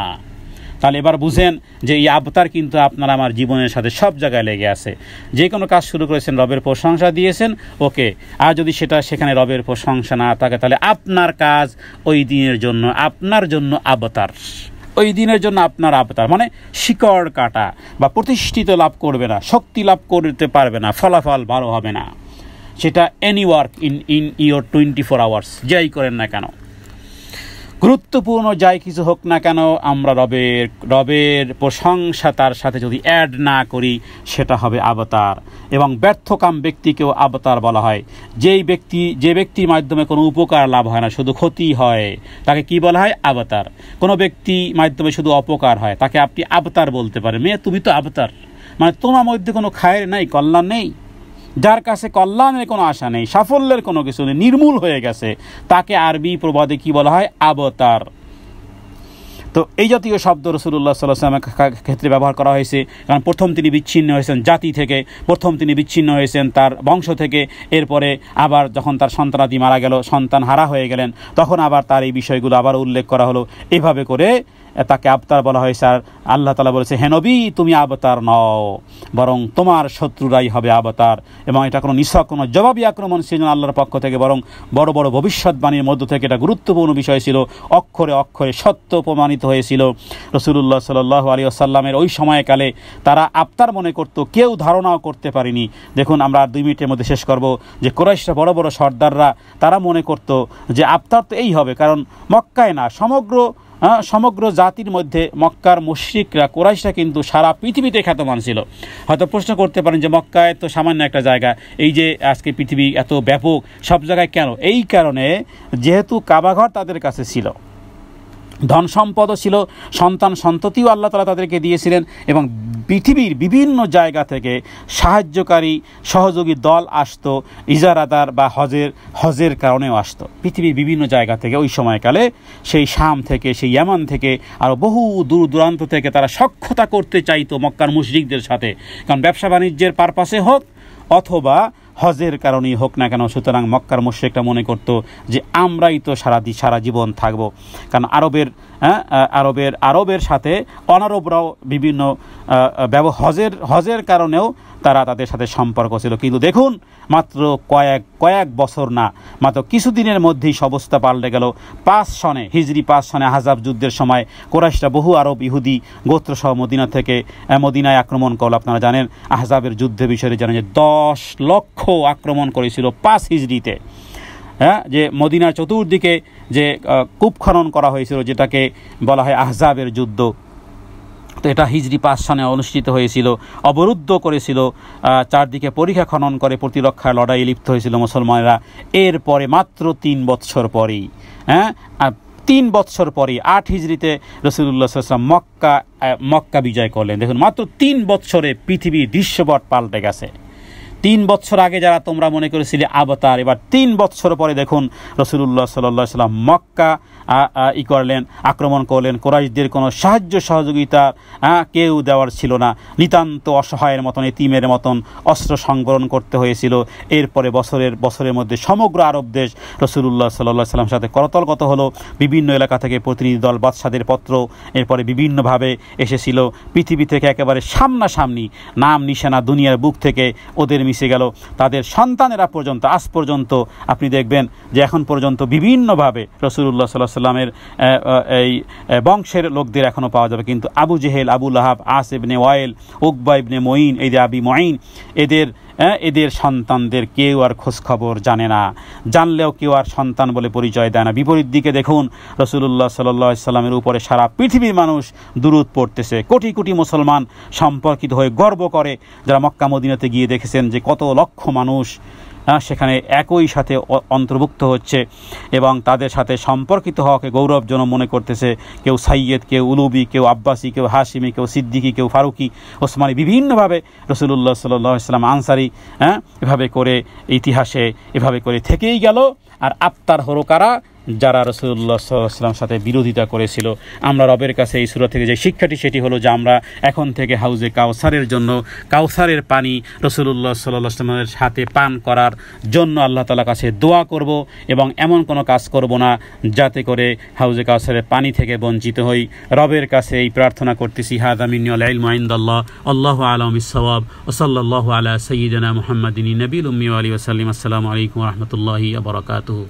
তাহলে এবার বুঝেন যে এই আবতার কিন্তু আপনার আমার জীবনের সাথে সব জায়গায় লেগে আছে। যে কোনো কাজ শুরু করেছেন, রবের প্রশংসা দিয়েছেন, ওকে। আর যদি সেখানে রবের প্রশংসা না থাকে, তাহলে আপনার কাজ ওই দিনের জন্য, আপনার জন্য আবতার, ওই দিনের জন্য আপনার আবতার, মানে শিকড় কাটা বা প্রতিষ্ঠিত লাভ করবে না, শক্তি লাভ করতে পারবে না, ফলাফল ভালো হবে না। সেটা any work in your 24 hours, যাই করেন না কেন, গুরুত্বপূর্ণ যাই কিছু হোক না কেন, আমরা রবের প্রশংসা তার সাথে যদি অ্যাড না করি, সেটা হবে আবতার। এবং ব্যর্থকাম ব্যক্তিকেও আবতার বলা হয়। যে ব্যক্তির মাধ্যমে কোনো উপকার লাভ হয় না, শুধু ক্ষতি হয়, তাকে কি বলা হয়? আবতার। কোনো ব্যক্তি মাধ্যমে শুধু অপকার হয়, তাকে আপনি আবতার বলতে পারেন। তুমি তো আবতার, মানে তোমার মধ্যে কোনো খায়ের নেই, কল্যাণ নেই, যার কাছে কল্যাণের কোনো আশা নেই, সাফল্যের কোনো কিছু নেই, নির্মূল হয়ে গেছে, তাকে আরবি প্রবাদে কি বলা হয়? আবতার। তো এই জাতীয় শব্দ রাসূলুল্লাহ সাল্লাল্লাহু আলাইহি ওয়াসাল্লামের ক্ষেত্রে ব্যবহার করা হয়েছে, কারণ প্রথম তিনি বিচ্ছিন্ন হয়েছেন জাতি থেকে, প্রথম তিনি বিচ্ছিন্ন হয়েছেন তার বংশ থেকে, এরপরে আবার যখন তার সন্তানাদি মারা গেল, সন্তান হারা হয়ে গেলেন, তখন আবার তার এই বিষয়গুলো আবার উল্লেখ করা হলো। এভাবে করে তাকে আবতার বলা হয়েছে। আর আল্লাহ তাআলা বলেছে, হে নবী, তুমি আবতার নও, বরং তোমার শত্রুরাই হবে আবতার। এবং এটা কোনো নিছক কোনো জবাবি আক্রমণ ছিল না আল্লাহর পক্ষ থেকে, বরং বড় বড় ভবিষ্যৎবাণীর মধ্য থেকে এটা গুরুত্বপূর্ণ বিষয় ছিল, অক্ষরে অক্ষরে সত্য প্রমাণিত হয়েছিল। রাসূলুল্লাহ সাল্লাল্লাহু আলাইহি ওয়াসাল্লামের ওই সময়কালে তারা আবতার মনে করত, কেউ ধারণাও করতে পারেনি। দেখুন, আমরা আর 2 মিনিটের মধ্যে শেষ করব, যে কুরাইশরা, বড় বড় সর্দাররা, তারা মনে করত যে আবতার তো এই হবে, কারণ মক্কায় না, সমগ্র জাতির মধ্যে মক্কার মুশরিকরা, কুরাইশরা কিন্তু সারা পৃথিবীতে খ্যাতমান ছিল। হয়তো প্রশ্ন করতে পারেন যে মক্কায় তো সামান্য একটা জায়গা, এই যে আজকে পৃথিবী এত ব্যাপক, সব জায়গায় কেন? এই কারণে, যেহেতু কাবাঘর তাদের কাছে ছিল, ধন সম্পদও ছিল, সন্তান সন্ততিও আল্লাহ তাআলা তাদেরকে দিয়েছিলেন, এবং পৃথিবীর বিভিন্ন জায়গা থেকে সাহায্যকারী সহযোগী দল আসতো, ইজারাদার বা হজের কারণেও আসতো পৃথিবীর বিভিন্ন জায়গা থেকে। ওই সময়কালে সেই শাম থেকে, সেই ইয়ামান থেকে, আরও বহু দূর দূরান্ত থেকে তারা সখ্যতা করতে চাইতো মক্কার মুশরিকদের সাথে, কারণ ব্যবসা বাণিজ্যের পারপাসে হোক অথবা হজের কারণেই হোক না কেন। সুতরাং মক্কার মুশরিকরা মনে করত যে আমরাই তো সারা জীবন থাকব, কারণ আরবের সাথে অনারবরাও বিভিন্ন হজের কারণেও তাদের সাথে সম্পর্ক ছিল। কিন্তু দেখুন, মাত্র কয়েক বছর না, মাত্র কিছুদিনের মধ্যেই অবস্থা পাল্টে গেল। হিজরি 5 সনে আহজাব যুদ্ধের সময় কুরাইশরা বহু আরব ইহুদি গোত্রসহ মদিনায় আক্রমণ করল। আপনারা জানেন আহজাবের যুদ্ধের বিষয়ে জানেন যে 10 লক্ষ আক্রমণ করেছিল 5 হিজরিতে। যে মদিনার চতুর্দিকে যে কূপ খনন করা হয়েছিল, যেটাকে বলা হয় আহজাবের যুদ্ধ, তো এটা হিজরি 5 সনে অনুষ্ঠিত হয়েছিল। অবরুদ্ধ করেছিল, চারদিকে পরিখা খনন করে প্রতিরক্ষার লড়াইয়ে লিপ্ত হয়েছিল মুসলমানেরা। এরপরে মাত্র 3 বৎসর পরেই 3 বৎসর পরে 8 হিজরিতে রাসূলুল্লাহ সাল্লাল্লাহু আলাইহি ওয়াসাল্লাম মক্কা বিজয় করলেন। দেখুন, মাত্র 3 বৎসরে পৃথিবীর দৃশ্যপট পাল্টে গেছে। 3 বৎসর আগে যারা তোমরা মনে করেছিলে আবতার, এবার 3 বৎসর পরে দেখুন রাসূলুল্লাহ সাল্লাল্লাহু আলাইহি ওয়াসাল্লাম মক্কা আক্রমণ করলেন। কুরাইশদের কোনো সাহায্য সহযোগিতা কেউ দেওয়ার ছিল না। নিতান্ত অসহায়ের মতন, এতিমের মতন অস্ত্র সংবরণ করতে হয়েছিল। এরপরে বছরের মধ্যে সমগ্র আরব দেশ রাসূলুল্লাহ সাল্লাল্লাহু আলাইহি ওয়াসাল্লামের সাথে করতল কত হলো। বিভিন্ন এলাকা থেকে প্রতিনিধি দল, বাদশাদের পত্র এরপরে বিভিন্নভাবে এসেছিল। পৃথিবী থেকে একেবারে সামনাসামনি নাম নিশানা দুনিয়ার বুক থেকে ওদের মিশে গেল। তাদের সন্তানেরা পর্যন্ত আজ পর্যন্ত আপনি দেখবেন যে এখন পর্যন্ত বিভিন্নভাবে রাসূলুল্লাহ সাল্লাল্লাহু আলাইহি ওয়াসাল্লামের এই বংশের লোকদের এখনও পাওয়া যাবে। কিন্তু আবু জেহেল, আবু লাহাব, আস ইবনে ওয়াইল, উকবা ইবনে মুঈন, এই যে আবি মুঈন, এদের সন্তানদের কেউ আর খোঁজখবর জানে না, জানলেও কেউ আর সন্তান বলে পরিচয় দেয় না। বিপরীত দিকে দেখুন রাসূলুল্লাহ সাল্লাল্লাহু আলাইহি ওয়াসাল্লামের উপরে সারা পৃথিবীর মানুষ দুরূদ পড়তেছে। কোটি কোটি মুসলমান সম্পর্কিত হয়ে গর্ব করে, যারা মক্কা মদিনাতে গিয়ে দেখেছেন যে কত লক্ষ মানুষ সেখানে একই সাথে অন্তর্ভুক্ত হচ্ছে এবং তাদের সাথে সম্পর্কিত হওয়াকে গৌরবজনক মনে করতেছে। কেউ সাইয়েদ, কেউ উলুবি, কেউ আব্বাসি, কেউ হাশিমি, কেউ সিদ্দিকি, কেউ ফারুকি, ওসমানী, বিভিন্নভাবে রাসূলুল্লাহ সাল্লাল্লাহু আলাইহি ওয়াসাল্লাম আনসারি, এভাবে করে ইতিহাসে এভাবে করে থেকেই গেল। আর আফতার হলো কারা? যারা রাসূলুল্লাহ সাল্লাল্লাহু আলাইহি ওয়াসাল্লামের সাথে বিরোধিতা করেছিল। আমরা রবের কাছে এই সূরা থেকে যে শিক্ষাটি, সেটি হলো যে আমরা এখন থেকে হাউজে কাউসারের জন্য, কাউসারের পানি রাসূলুল্লাহ সাল্লাল্লাহু আলাইহি ওয়াসাল্লামের সাথে পান করার জন্য আল্লাহ তাআলার কাছে দোয়া করব এবং এমন কোনো কাজ করব না যাতে করে হাউজে কাউসারের পানি থেকে বঞ্চিত হই। রবের কাছে এই প্রার্থনা করতেছি। হাযা মিন্নি ওয়াল ইলমু ইনদাল্লাহ, আল্লাহু আ'লামু বিস-সাওয়াব, ওয়া সাল্লাল্লাহু আলা সাইয়্যিদিনা মুহাম্মাদিন নবিয়্যিল উম্মি ওয়া আলিহি ওয়া সাল্লাম। আসসালামু আলাইকুম ওয়া রাহমাতুল্লাহি ওয়া বারাকাতুহু।